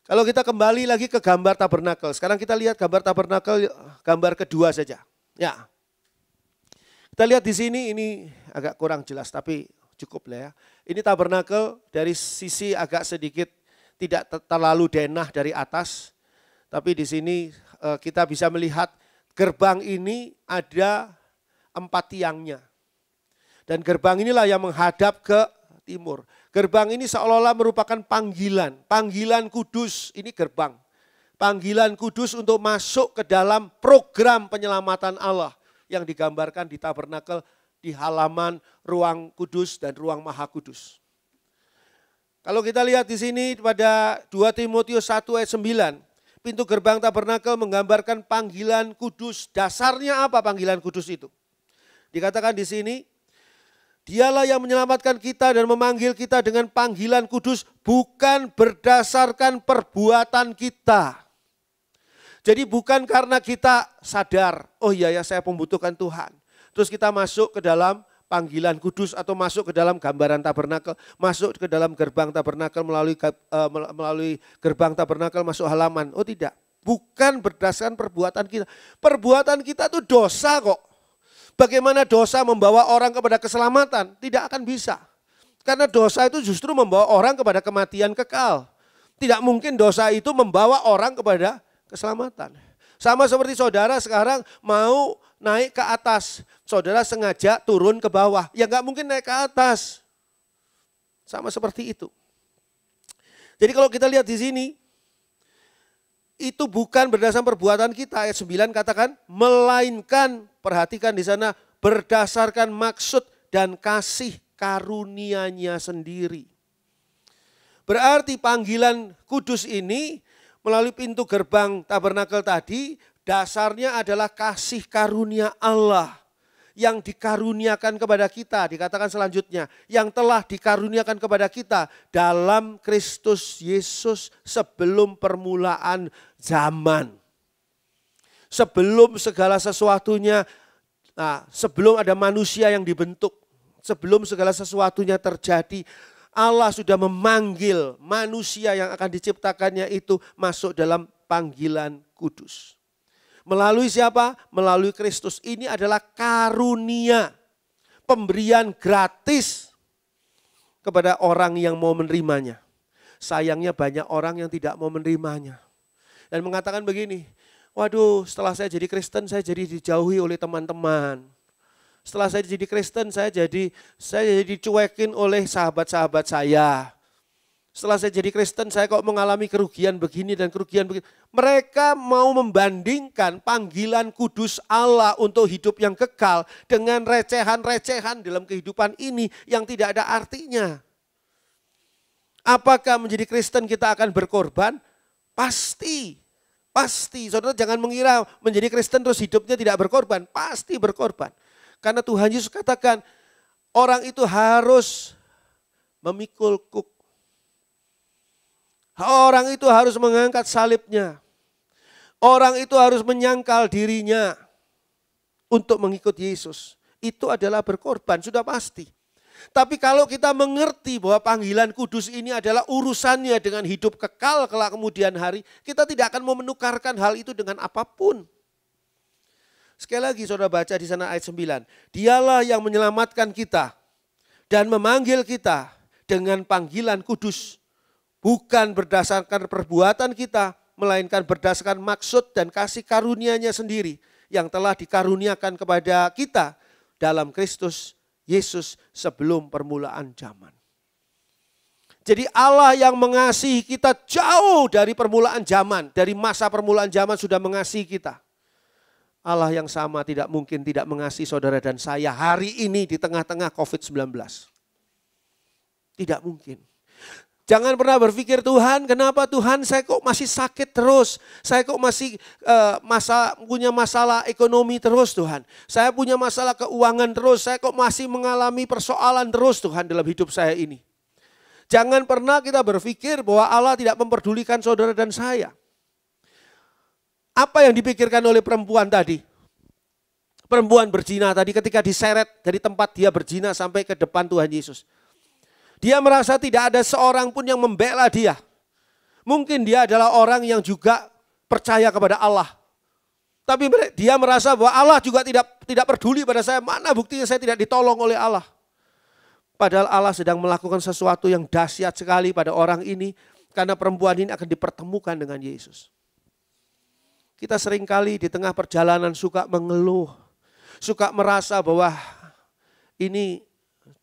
Kalau kita kembali lagi ke gambar tabernakel, sekarang kita lihat gambar tabernakel, gambar kedua saja. Ya, kita lihat di sini, ini agak kurang jelas tapi cukup lah ya. Ini tabernakel dari sisi agak sedikit tidak terlalu denah dari atas, tapi di sini kita bisa melihat gerbang ini ada 4 tiangnya. Dan gerbang inilah yang menghadap ke timur. Gerbang ini seolah-olah merupakan panggilan, panggilan kudus, ini gerbang. Panggilan kudus untuk masuk ke dalam program penyelamatan Allah yang digambarkan di tabernakel di halaman ruang kudus dan ruang maha kudus. Kalau kita lihat di sini pada 2 Timotius 1 ayat 9, pintu gerbang tabernakel menggambarkan panggilan kudus. Dasarnya apa panggilan kudus itu? Dikatakan di sini, Dialah yang menyelamatkan kita dan memanggil kita dengan panggilan kudus, bukan berdasarkan perbuatan kita. Jadi bukan karena kita sadar, oh iya ya saya membutuhkan Tuhan. Terus kita masuk ke dalam panggilan kudus atau masuk ke dalam gambaran tabernakel, masuk ke dalam gerbang tabernakel melalui gerbang tabernakel masuk halaman. Oh tidak, bukan berdasarkan perbuatan kita. Perbuatan kita itu dosa kok. Bagaimana dosa membawa orang kepada keselamatan? Tidak akan bisa. Karena dosa itu justru membawa orang kepada kematian kekal. Tidak mungkin dosa itu membawa orang kepada keselamatan. Sama seperti saudara sekarang mau naik ke atas. Saudara sengaja turun ke bawah. Ya nggak mungkin naik ke atas. Sama seperti itu. Jadi kalau kita lihat di sini, itu bukan berdasarkan perbuatan kita. Ayat 9 katakan, melainkan, perhatikan di sana, berdasarkan maksud dan kasih karunia-Nya sendiri. Berarti panggilan kudus ini melalui pintu gerbang tabernakel tadi, dasarnya adalah kasih karunia Allah yang dikaruniakan kepada kita, dikatakan selanjutnya, yang telah dikaruniakan kepada kita dalam Kristus Yesus sebelum permulaan zaman. Sebelum segala sesuatunya, sebelum ada manusia yang dibentuk, sebelum segala sesuatunya terjadi, Allah sudah memanggil manusia yang akan diciptakannya itu masuk dalam panggilan kudus. Melalui siapa? Melalui Kristus. Ini adalah karunia, pemberian gratis kepada orang yang mau menerimanya. Sayangnya banyak orang yang tidak mau menerimanya. Dan mengatakan begini, waduh setelah saya jadi Kristen saya jadi dijauhi oleh teman-teman. Setelah saya jadi Kristen saya jadi dicuekin oleh sahabat-sahabat saya. Setelah saya jadi Kristen saya kok mengalami kerugian begini dan kerugian begini. Mereka mau membandingkan panggilan kudus Allah untuk hidup yang kekal dengan recehan-recehan dalam kehidupan ini yang tidak ada artinya. Apakah menjadi Kristen kita akan berkorban? Pasti. Saudara jangan mengira menjadi Kristen terus hidupnya tidak berkorban. Pasti berkorban. Karena Tuhan Yesus katakan orang itu harus memikul kuk. Orang itu harus mengangkat salibnya. Orang itu harus menyangkal dirinya untuk mengikut Yesus. Itu adalah berkorban, sudah pasti. Tapi kalau kita mengerti bahwa panggilan kudus ini adalah urusannya dengan hidup kekal kelak kemudian hari, kita tidak akan mau menukarkan hal itu dengan apapun. Sekali lagi saudara baca di sana ayat 9. Dialah yang menyelamatkan kita dan memanggil kita dengan panggilan kudus. Bukan berdasarkan perbuatan kita, melainkan berdasarkan maksud dan kasih karunia-Nya sendiri yang telah dikaruniakan kepada kita dalam Kristus Yesus sebelum permulaan zaman. Jadi Allah yang mengasihi kita jauh dari permulaan zaman, dari masa permulaan zaman sudah mengasihi kita. Allah yang sama tidak mungkin tidak mengasihi saudara dan saya hari ini di tengah-tengah COVID-19. Tidak mungkin. Jangan pernah berpikir Tuhan, kenapa Tuhan saya kok masih sakit terus? Saya kok masih punya masalah ekonomi terus Tuhan? Saya punya masalah keuangan terus, saya kok masih mengalami persoalan terus Tuhan dalam hidup saya ini. Jangan pernah kita berpikir bahwa Allah tidak memperdulikan saudara dan saya. Apa yang dipikirkan oleh perempuan tadi? Perempuan berzina tadi ketika diseret dari tempat dia berzina sampai ke depan Tuhan Yesus. Dia merasa tidak ada seorang pun yang membela dia. Mungkin dia adalah orang yang juga percaya kepada Allah. Tapi dia merasa bahwa Allah juga tidak peduli pada saya. Mana buktinya saya tidak ditolong oleh Allah. Padahal Allah sedang melakukan sesuatu yang dahsyat sekali pada orang ini. Karena perempuan ini akan dipertemukan dengan Yesus. Kita seringkali di tengah perjalanan suka mengeluh. Suka merasa bahwa ini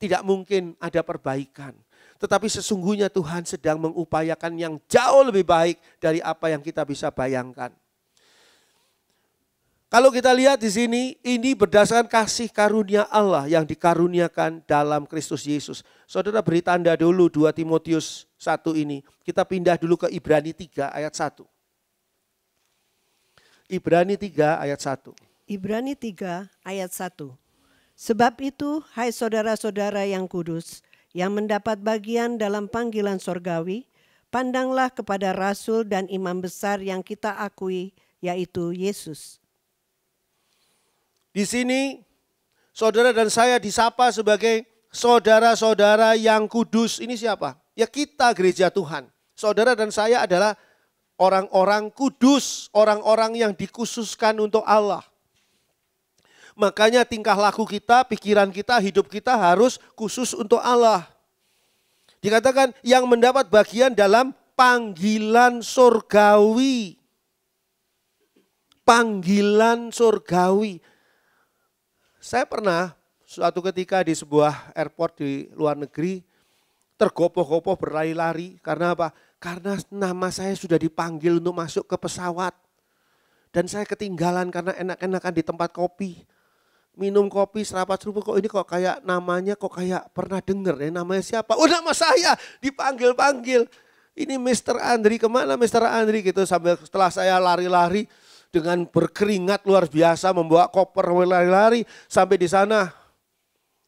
tidak mungkin ada perbaikan. Tetapi sesungguhnya Tuhan sedang mengupayakan yang jauh lebih baik dari apa yang kita bisa bayangkan. Kalau kita lihat di sini, ini berdasarkan kasih karunia Allah yang dikaruniakan dalam Kristus Yesus. Saudara beri tanda dulu 2 Timotius 1 ini. Kita pindah dulu ke Ibrani 3 ayat 1. Ibrani 3 ayat 1. Ibrani 3 ayat 1. Sebab itu, hai saudara-saudara yang kudus, yang mendapat bagian dalam panggilan sorgawi, pandanglah kepada rasul dan imam besar yang kita akui, yaitu Yesus. Di sini, saudara dan saya disapa sebagai saudara-saudara yang kudus. Ini siapa? Ya kita gereja Tuhan. Saudara dan saya adalah orang-orang kudus, orang-orang yang dikhususkan untuk Allah. Makanya tingkah laku kita, pikiran kita, hidup kita harus khusus untuk Allah. Dikatakan yang mendapat bagian dalam panggilan surgawi. Panggilan surgawi. Saya pernah suatu ketika di sebuah airport di luar negeri tergopoh-gopoh berlari-lari. Karena apa? Karena nama saya sudah dipanggil untuk masuk ke pesawat. Dan saya ketinggalan karena enak-enakan di tempat kopi. Minum kopi serapat seruput, kok ini kok kayak namanya kok kayak pernah denger ya, namanya siapa? Oh nama saya, dipanggil-panggil. Ini Mr. Andri, kemana Mr. Andri gitu. Sambil setelah saya lari-lari dengan berkeringat luar biasa, membawa koper lari-lari sampai di sana.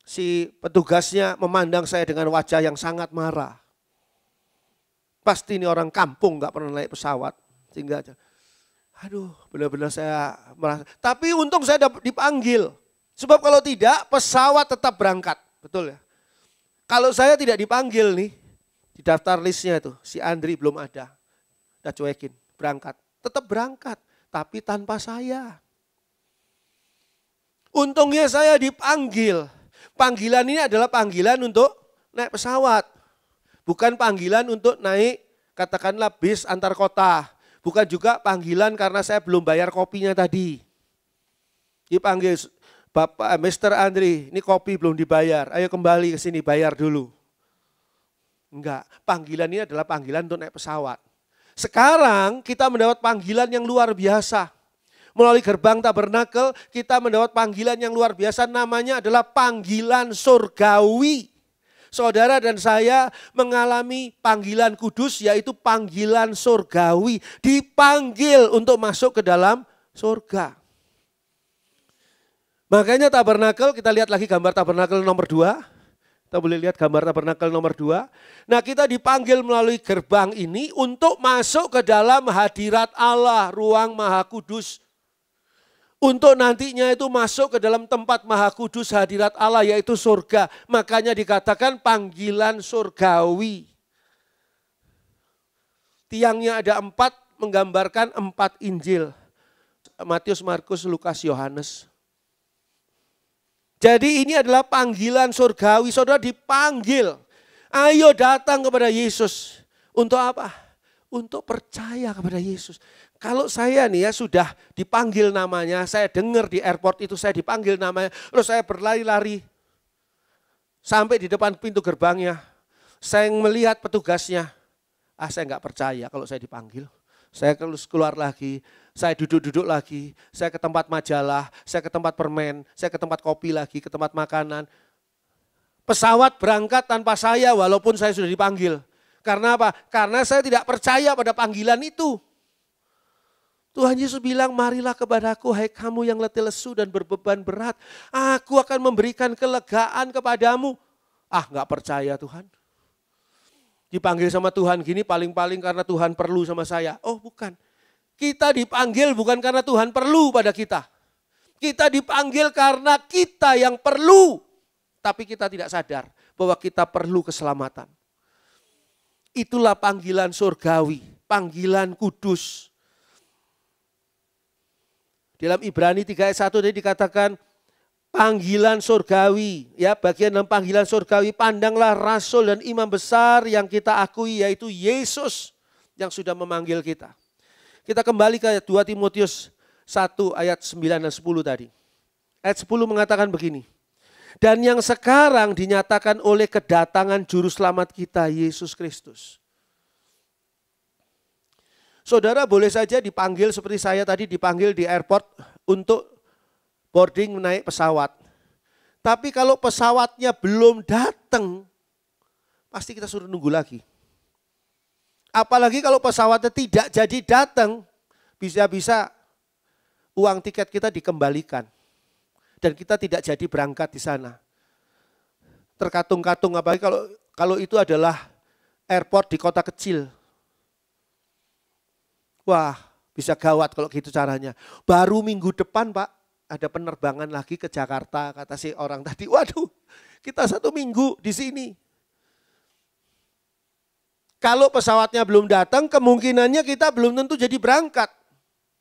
Si petugasnya memandang saya dengan wajah yang sangat marah. Pasti ini orang kampung gak pernah naik pesawat. Sehingga aduh, benar-benar saya merasa. Tapi untung saya dipanggil. Sebab kalau tidak pesawat tetap berangkat. Betul ya? Kalau saya tidak dipanggil nih, di daftar listnya itu si Andri belum ada. Udah cuekin, berangkat. Tetap berangkat. Tapi tanpa saya. Untungnya saya dipanggil. Panggilan ini adalah panggilan untuk naik pesawat. Bukan panggilan untuk naik katakanlah bis antar kota. Bukan juga panggilan karena saya belum bayar kopinya tadi. Dipanggil, Bapak Mr. Andri, ini kopi belum dibayar. Ayo kembali ke sini bayar dulu. Enggak, panggilan ini adalah panggilan untuk naik pesawat. Sekarang kita mendapat panggilan yang luar biasa. Melalui gerbang tabernakel kita mendapat panggilan yang luar biasa, namanya adalah panggilan surgawi. Saudara dan saya mengalami panggilan kudus, yaitu panggilan surgawi. Dipanggil untuk masuk ke dalam surga. Makanya tabernakel, kita lihat lagi gambar tabernakel nomor 2. Kita boleh lihat gambar tabernakel nomor 2. Nah, kita dipanggil melalui gerbang ini untuk masuk ke dalam hadirat Allah, ruang Maha Kudus. Untuk nantinya itu masuk ke dalam tempat Maha Kudus hadirat Allah, yaitu surga. Makanya dikatakan panggilan surgawi. Tiangnya ada 4, menggambarkan 4 Injil. Matius, Markus, Lukas, Yohanes. Jadi ini adalah panggilan surgawi. Saudara dipanggil. Ayo datang kepada Yesus. Untuk apa? Untuk percaya kepada Yesus. Kalau saya nih ya sudah dipanggil namanya, saya dengar di airport itu saya dipanggil namanya, terus saya berlari-lari sampai di depan pintu gerbangnya. Saya melihat petugasnya. Saya nggak percaya kalau saya dipanggil. Saya keluar lagi, saya duduk-duduk lagi, saya ke tempat majalah, saya ke tempat permen, saya ke tempat kopi lagi, ke tempat makanan. Pesawat berangkat tanpa saya walaupun saya sudah dipanggil. Karena apa? Karena saya tidak percaya pada panggilan itu. Tuhan Yesus bilang, marilah kepadaku hai kamu yang letih lesu dan berbeban berat. Aku akan memberikan kelegaan kepadamu. Nggak percaya Tuhan. Dipanggil sama Tuhan gini paling-paling karena Tuhan perlu sama saya. Oh bukan. Kita dipanggil bukan karena Tuhan perlu pada kita. Kita dipanggil karena kita yang perlu. Tapi kita tidak sadar bahwa kita perlu keselamatan. Itulah panggilan surgawi, panggilan kudus. Dalam Ibrani 3 ayat 1 tadi dikatakan panggilan surgawi, ya bagian dalam panggilan surgawi, pandanglah rasul dan imam besar yang kita akui yaitu Yesus yang sudah memanggil kita. Kita kembali ke 2 Timotius 1 ayat 9 dan 10 tadi. Ayat 10 mengatakan begini. Dan yang sekarang dinyatakan oleh kedatangan juru selamat kita Yesus Kristus. Saudara boleh saja dipanggil seperti saya tadi dipanggil di airport untuk boarding naik pesawat. Tapi kalau pesawatnya belum datang, pasti kita suruh nunggu lagi. Apalagi kalau pesawatnya tidak jadi datang, bisa-bisa uang tiket kita dikembalikan. Dan kita tidak jadi berangkat di sana. Terkatung-katung, apalagi kalau itu adalah airport di kota kecil. Wah, bisa gawat kalau gitu caranya. Baru minggu depan Pak, ada penerbangan lagi ke Jakarta, kata si orang tadi. Waduh, kita 1 minggu di sini. Kalau pesawatnya belum datang, kemungkinannya kita belum tentu jadi berangkat.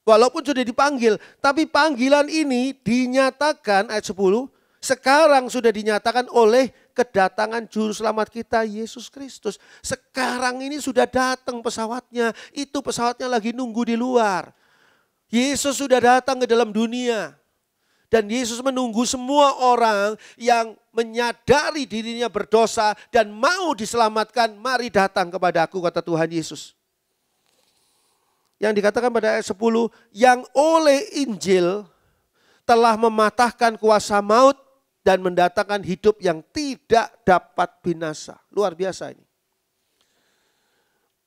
Walaupun sudah dipanggil. Tapi panggilan ini dinyatakan, ayat 10, sekarang sudah dinyatakan oleh kedatangan juru selamat kita Yesus Kristus. Sekarang ini sudah datang pesawatnya. Itu pesawatnya lagi nunggu di luar. Yesus sudah datang ke dalam dunia. Dan Yesus menunggu semua orang yang menyadari dirinya berdosa dan mau diselamatkan. Mari datang kepada aku, kata Tuhan Yesus. Yang dikatakan pada ayat 10, yang oleh Injil telah mematahkan kuasa maut dan mendatangkan hidup yang tidak dapat binasa. Luar biasa ini.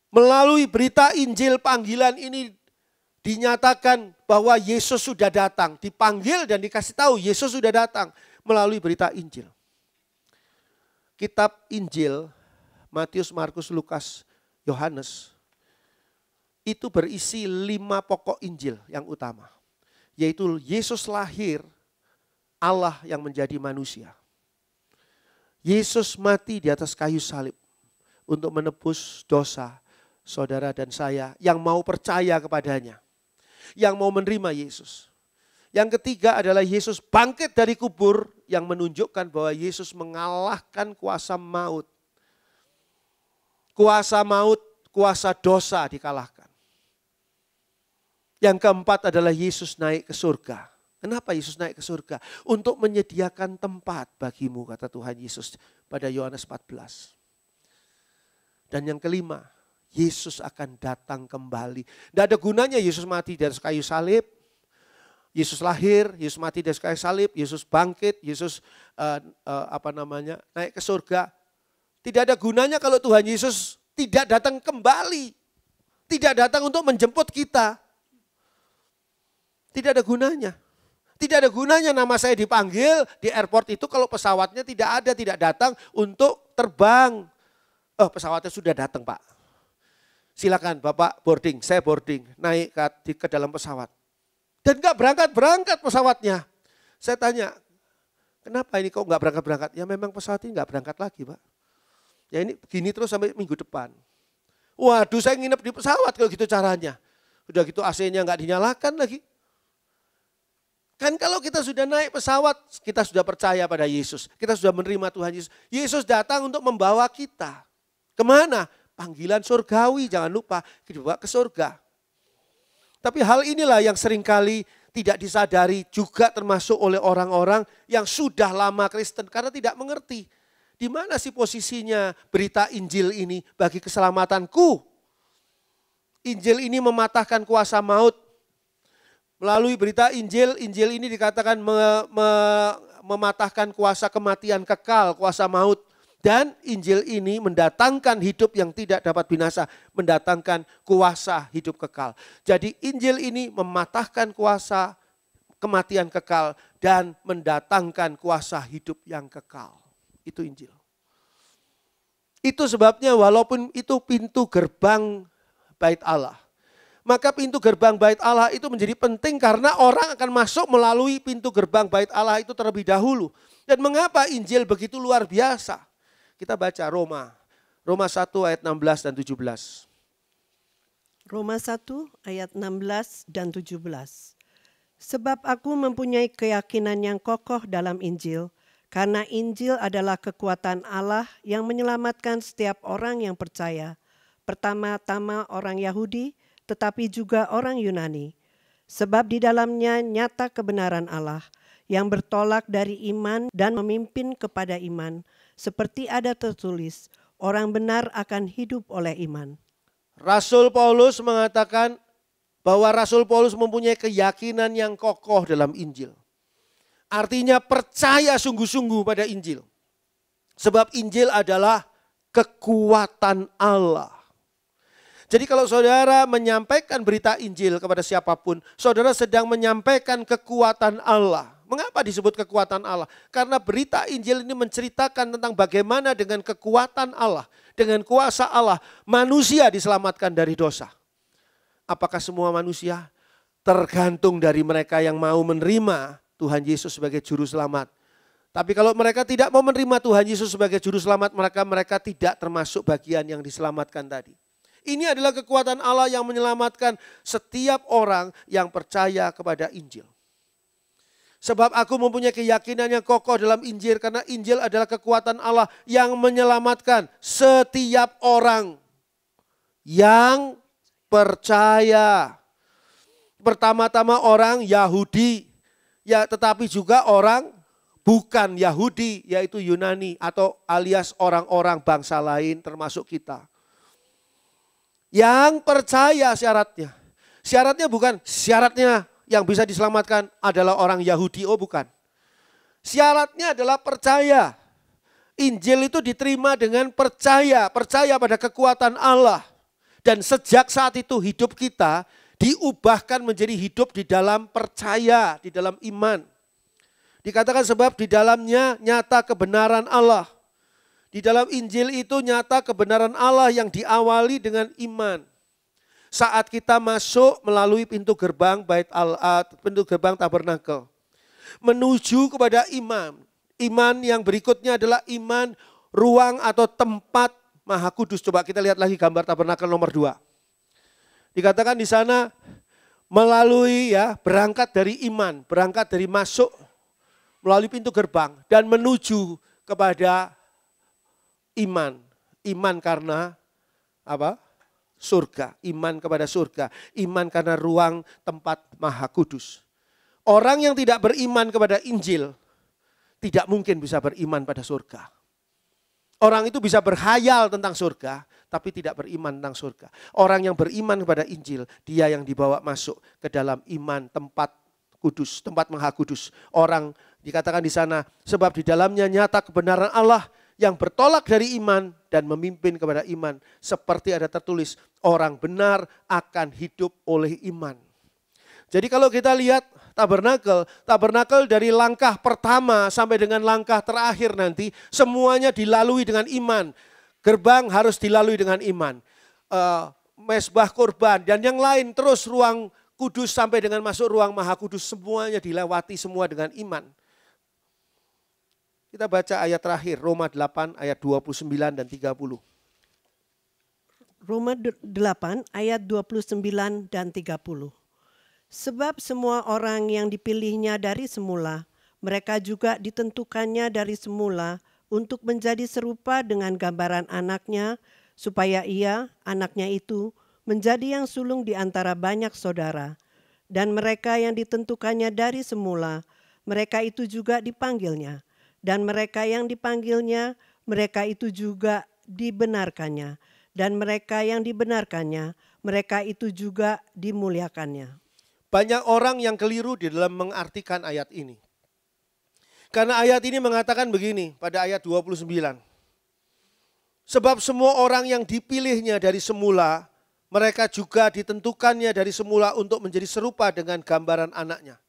Melalui berita Injil panggilan ini dinyatakan bahwa Yesus sudah datang, dipanggil dan dikasih tahu Yesus sudah datang melalui berita Injil. Kitab Injil Matius, Markus, Lukas, Yohanes itu berisi 5 pokok Injil yang utama, yaitu Yesus lahir, Allah yang menjadi manusia. Yesus mati di atas kayu salib untuk menebus dosa saudara dan saya yang mau percaya kepadanya, yang mau menerima Yesus. Yang ketiga adalah Yesus bangkit dari kubur yang menunjukkan bahwa Yesus mengalahkan kuasa maut. Kuasa maut, kuasa dosa dikalahkan. Yang keempat adalah Yesus naik ke surga. Kenapa Yesus naik ke surga? Untuk menyediakan tempat bagimu, kata Tuhan Yesus pada Yohanes 14. Dan yang kelima, Yesus akan datang kembali. Tidak ada gunanya Yesus mati di atas kayu salib. Yesus lahir, Yesus mati di atas kayu salib, Yesus bangkit, Yesus naik ke surga. Tidak ada gunanya kalau Tuhan Yesus tidak datang kembali. Tidak datang untuk menjemput kita. Tidak ada gunanya. Tidak ada gunanya nama saya dipanggil di airport itu kalau pesawatnya tidak ada, tidak datang untuk terbang. Oh, pesawatnya sudah datang, Pak. Silakan Bapak boarding, saya boarding, naik ke dalam pesawat. Dan gak berangkat-berangkat pesawatnya. Saya tanya, kenapa ini kok gak berangkat-berangkat? Ya memang pesawat ini gak berangkat lagi, Pak. Ya ini begini terus sampai minggu depan. Waduh, saya nginep di pesawat kalau gitu caranya. Udah gitu AC-nya gak dinyalakan lagi. Kan kalau kita sudah naik pesawat, kita sudah percaya pada Yesus. Kita sudah menerima Tuhan Yesus. Yesus datang untuk membawa kita. Kemana? Panggilan surgawi, jangan lupa dibawa ke surga. Tapi hal inilah yang seringkali tidak disadari juga termasuk oleh orang-orang yang sudah lama Kristen karena tidak mengerti. Di mana sih posisinya berita Injil ini bagi keselamatanku? Injil ini mematahkan kuasa maut. Melalui berita Injil, Injil ini dikatakan mematahkan kuasa kematian kekal, kuasa maut. Dan Injil ini mendatangkan hidup yang tidak dapat binasa, mendatangkan kuasa hidup kekal. Jadi Injil ini mematahkan kuasa kematian kekal dan mendatangkan kuasa hidup yang kekal. Itu Injil. Itu sebabnya walaupun itu pintu gerbang Bait Allah, maka pintu gerbang Bait Allah itu menjadi penting karena orang akan masuk melalui pintu gerbang Bait Allah itu terlebih dahulu. Dan mengapa Injil begitu luar biasa? Kita baca Roma 1 ayat 16 dan 17. Roma 1 ayat 16 dan 17. Sebab aku mempunyai keyakinan yang kokoh dalam Injil, karena Injil adalah kekuatan Allah yang menyelamatkan setiap orang yang percaya. Pertama-tama orang Yahudi, tetapi juga orang Yunani. Sebab di dalamnya nyata kebenaran Allah, yang bertolak dari iman dan memimpin kepada iman. Seperti ada tertulis, orang benar akan hidup oleh iman. Rasul Paulus mengatakan bahwa Rasul Paulus mempunyai keyakinan yang kokoh dalam Injil. Artinya percaya sungguh-sungguh pada Injil. Sebab Injil adalah kekuatan Allah. Jadi kalau saudara menyampaikan berita Injil kepada siapapun, saudara sedang menyampaikan kekuatan Allah. Mengapa disebut kekuatan Allah? Karena berita Injil ini menceritakan tentang bagaimana dengan kekuatan Allah, dengan kuasa Allah, manusia diselamatkan dari dosa. Apakah semua manusia? Tergantung dari mereka yang mau menerima Tuhan Yesus sebagai juru selamat. Tapi kalau mereka tidak mau menerima Tuhan Yesus sebagai juru selamat, mereka tidak termasuk bagian yang diselamatkan tadi. Ini adalah kekuatan Allah yang menyelamatkan setiap orang yang percaya kepada Injil. Sebab aku mempunyai keyakinan yang kokoh dalam Injil, karena Injil adalah kekuatan Allah yang menyelamatkan setiap orang yang percaya. Pertama-tama orang Yahudi, ya tetapi juga orang bukan Yahudi, yaitu Yunani atau alias orang-orang bangsa lain termasuk kita. Yang percaya syaratnya. Syaratnya bukan syaratnya yang bisa diselamatkan adalah orang Yahudi, oh bukan. Syaratnya adalah percaya. Injil itu diterima dengan percaya pada kekuatan Allah. Dan sejak saat itu hidup kita diubahkan menjadi hidup di dalam percaya, di dalam iman. Dikatakan sebab di dalamnya nyata kebenaran Allah. Di dalam Injil itu nyata kebenaran Allah yang diawali dengan iman. Saat kita masuk melalui pintu gerbang pintu gerbang tabernakel, menuju kepada iman. Iman yang berikutnya adalah iman ruang atau tempat Maha Kudus. Coba kita lihat lagi gambar tabernakel nomor 2. Dikatakan di sana melalui berangkat dari iman, berangkat dari masuk melalui pintu gerbang dan menuju kepada iman. Iman karena apa? Surga, iman kepada surga, iman karena ruang tempat Maha Kudus. Orang yang tidak beriman kepada Injil tidak mungkin bisa beriman pada surga. Orang itu bisa berhayal tentang surga, tapi tidak beriman tentang surga. Orang yang beriman kepada Injil, dia yang dibawa masuk ke dalam iman tempat kudus, tempat Maha Kudus. Orang dikatakan di sana, sebab di dalamnya nyata kebenaran Allah yang bertolak dari iman dan memimpin kepada iman. Seperti ada tertulis, orang benar akan hidup oleh iman. Jadi kalau kita lihat tabernakel dari langkah pertama sampai dengan langkah terakhir nanti, semuanya dilalui dengan iman. Gerbang harus dilalui dengan iman. Mezbah korban dan yang lain, terus ruang kudus sampai dengan masuk ruang Maha Kudus, semuanya dilewati semua dengan iman. Kita baca ayat terakhir, Roma 8 ayat 29 dan 30. Roma 8 ayat 29 dan 30. Sebab semua orang yang dipilihnya dari semula, mereka juga ditentukannya dari semula untuk menjadi serupa dengan gambaran anaknya, supaya ia, anaknya itu, menjadi yang sulung di antara banyak saudara. Dan mereka yang ditentukannya dari semula, mereka itu juga dipanggilnya. Dan mereka yang dipanggilnya, mereka itu juga dibenarkannya. Dan mereka yang dibenarkannya, mereka itu juga dimuliakannya. Banyak orang yang keliru di dalam mengartikan ayat ini. Karena ayat ini mengatakan begini pada ayat 29. Sebab semua orang yang dipilihnya dari semula, mereka juga ditentukannya dari semula untuk menjadi serupa dengan gambaran anaknya.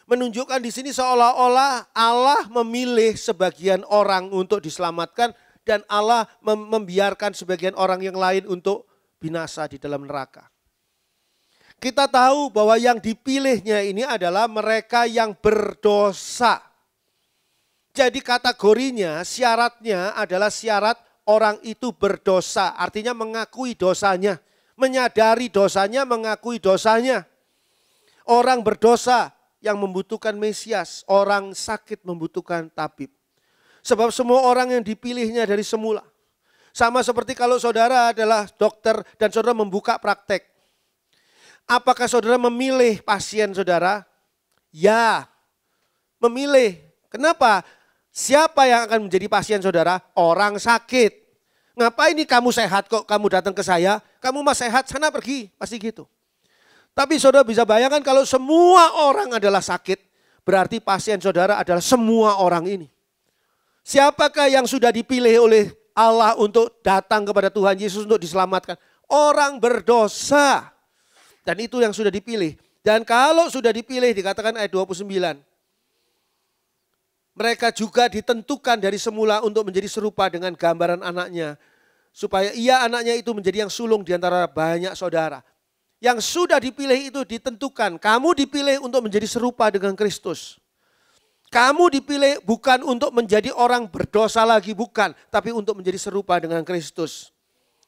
Menunjukkan di sini seolah-olah Allah memilih sebagian orang untuk diselamatkan dan Allah membiarkan sebagian orang yang lain untuk binasa di dalam neraka. Kita tahu bahwa yang dipilihnya ini adalah mereka yang berdosa. Jadi kategorinya, syaratnya adalah syarat orang itu berdosa. Artinya mengakui dosanya, menyadari dosanya, mengakui dosanya. Orang berdosa yang membutuhkan Mesias, orang sakit membutuhkan tabib. Sebab semua orang yang dipilihnya dari semula. Sama seperti kalau saudara adalah dokter dan saudara membuka praktek. Apakah saudara memilih pasien saudara? Ya, memilih. Kenapa? Siapa yang akan menjadi pasien saudara? Orang sakit. Ngapain ini kamu sehat kok kamu datang ke saya? Kamu mah sehat, sana pergi. Pasti gitu. Tapi saudara bisa bayangkan kalau semua orang adalah sakit, berarti pasien saudara adalah semua orang ini. Siapakah yang sudah dipilih oleh Allah untuk datang kepada Tuhan Yesus untuk diselamatkan? Orang berdosa. Dan itu yang sudah dipilih. Dan kalau sudah dipilih dikatakan ayat 29. Mereka juga ditentukan dari semula untuk menjadi serupa dengan gambaran anaknya. Supaya ia anaknya itu menjadi yang sulung di antara banyak saudara. Yang sudah dipilih itu ditentukan. Kamu dipilih untuk menjadi serupa dengan Kristus. Kamu dipilih bukan untuk menjadi orang berdosa lagi, bukan. Tapi untuk menjadi serupa dengan Kristus.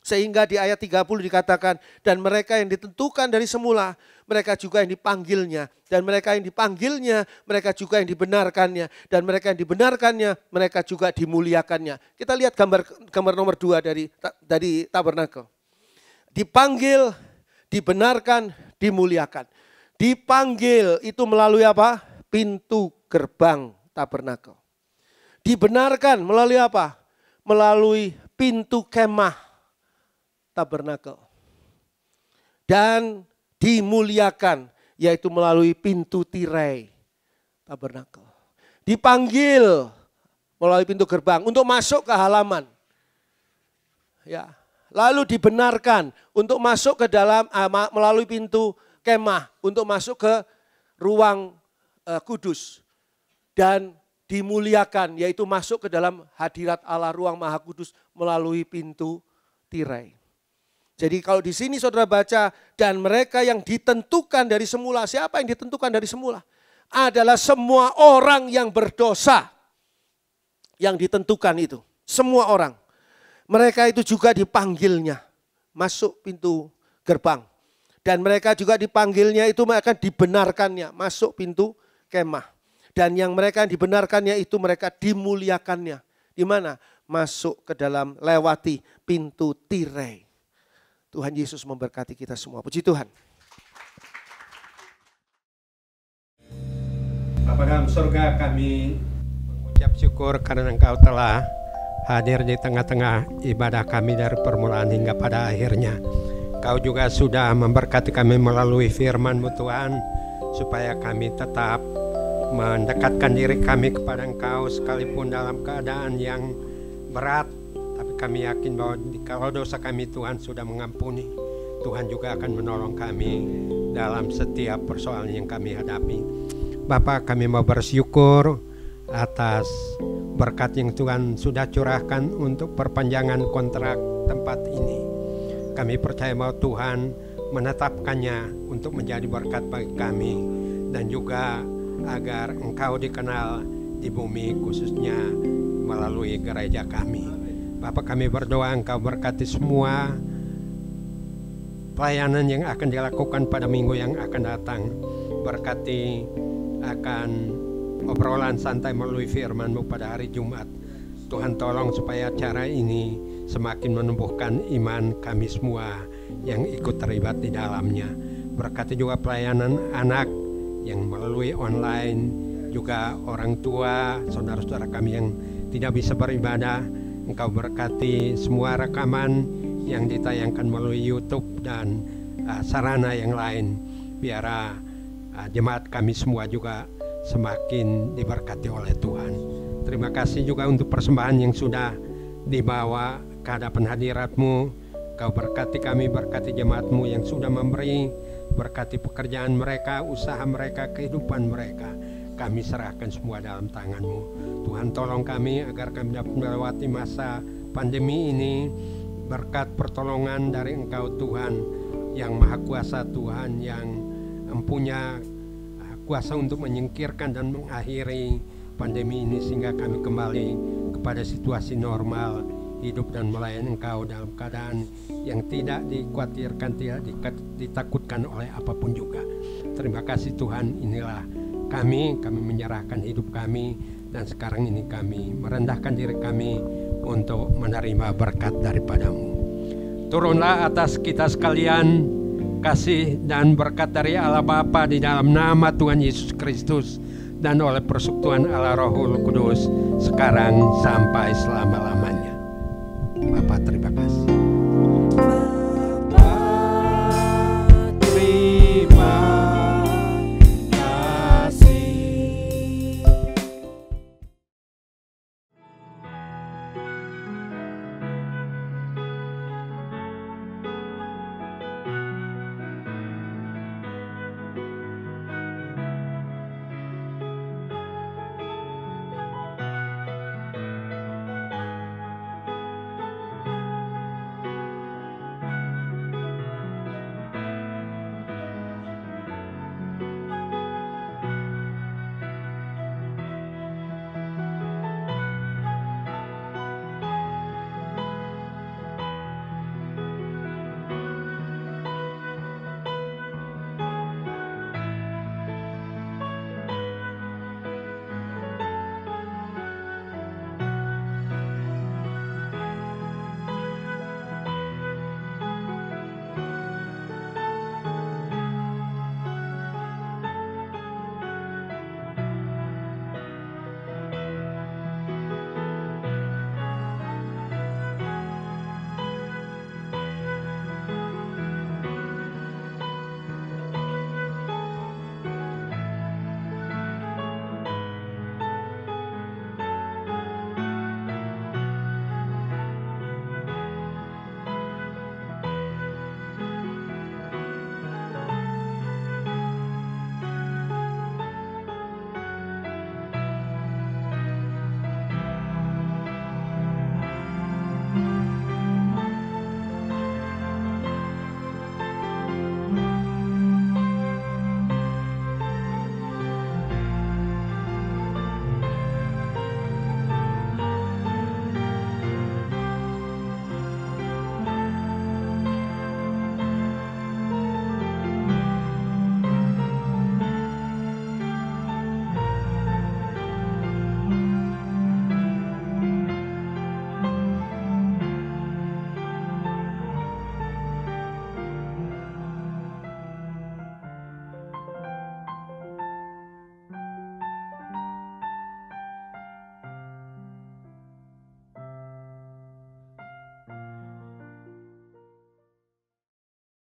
Sehingga di ayat 30 dikatakan, dan mereka yang ditentukan dari semula, mereka juga yang dipanggilnya. Dan mereka yang dipanggilnya, mereka juga yang dibenarkannya. Dan mereka yang dibenarkannya, mereka juga dimuliakannya. Kita lihat gambar nomor 2 dari tabernakel. Dipanggil, dibenarkan, dimuliakan. Dipanggil itu melalui apa? Pintu gerbang tabernakel. Dibenarkan melalui apa? Melalui pintu kemah tabernakel. Dan dimuliakan yaitu melalui pintu tirai tabernakel. Dipanggil melalui pintu gerbang untuk masuk ke halaman. Ya, lalu dibenarkan untuk masuk ke dalam melalui pintu kemah untuk masuk ke ruang kudus dan dimuliakan, yaitu masuk ke dalam hadirat Allah, ruang Maha Kudus melalui pintu tirai. Jadi kalau di sini saudara baca, dan mereka yang ditentukan dari semula, siapa yang ditentukan dari semula? Adalah semua orang yang berdosa yang ditentukan itu, semua orang. Mereka itu juga dipanggilnya masuk pintu gerbang. Dan mereka juga dipanggilnya itu akan dibenarkannya masuk pintu kemah. Dan yang mereka dibenarkannya itu mereka dimuliakannya. Di mana? Masuk ke dalam lewati pintu tirai. Tuhan Yesus memberkati kita semua. Puji Tuhan. Bapa dalam surga, kami mengucap syukur karena Engkau telah hadir di tengah-tengah ibadah kami dari permulaan hingga pada akhirnya. Kau juga sudah memberkati kami melalui firman-Mu Tuhan, supaya kami tetap mendekatkan diri kami kepada Engkau sekalipun dalam keadaan yang berat. Tapi kami yakin bahwa kalau dosa kami Tuhan sudah mengampuni, Tuhan juga akan menolong kami dalam setiap persoalan yang kami hadapi. Bapa, kami mau bersyukur atas berkat yang Tuhan sudah curahkan untuk perpanjangan kontrak tempat ini. Kami percaya bahwa Tuhan menetapkannya untuk menjadi berkat bagi kami dan juga agar Engkau dikenal di bumi, khususnya melalui gereja kami. Bapa, kami berdoa Engkau berkati semua pelayanan yang akan dilakukan pada minggu yang akan datang. Berkati akan obrolan santai melalui firman-Mu pada hari Jumat. Tuhan tolong supaya acara ini semakin menumbuhkan iman kami semua yang ikut terlibat di dalamnya. Berkati juga pelayanan anak yang melalui online, juga orang tua, saudara-saudara kami yang tidak bisa beribadah. Engkau berkati semua rekaman yang ditayangkan melalui YouTube dan sarana yang lain. Biar jemaat kami semua juga semakin diberkati oleh Tuhan. Terima kasih juga untuk persembahan yang sudah dibawa ke hadapan hadirat-Mu. Kau berkati kami, berkati jemaat-Mu yang sudah memberi, berkati pekerjaan mereka, usaha mereka, kehidupan mereka. Kami serahkan semua dalam tangan-Mu. Tuhan tolong kami agar kami dapat melewati masa pandemi ini berkat pertolongan dari Engkau Tuhan yang Maha Kuasa, Tuhan yang mempunyai kuasa untuk menyingkirkan dan mengakhiri pandemi ini, sehingga kami kembali kepada situasi normal, hidup dan melayani Engkau dalam keadaan yang tidak dikhawatirkan, tidak ditakutkan oleh apapun juga. Terima kasih Tuhan. Inilah kami menyerahkan hidup kami, dan sekarang ini kami merendahkan diri kami untuk menerima berkat daripada-Mu. Turunlah atas kita sekalian kasih dan berkat dari Allah Bapa di dalam nama Tuhan Yesus Kristus dan oleh persekutuan Allah Roh Kudus sekarang sampai selama-lamanya.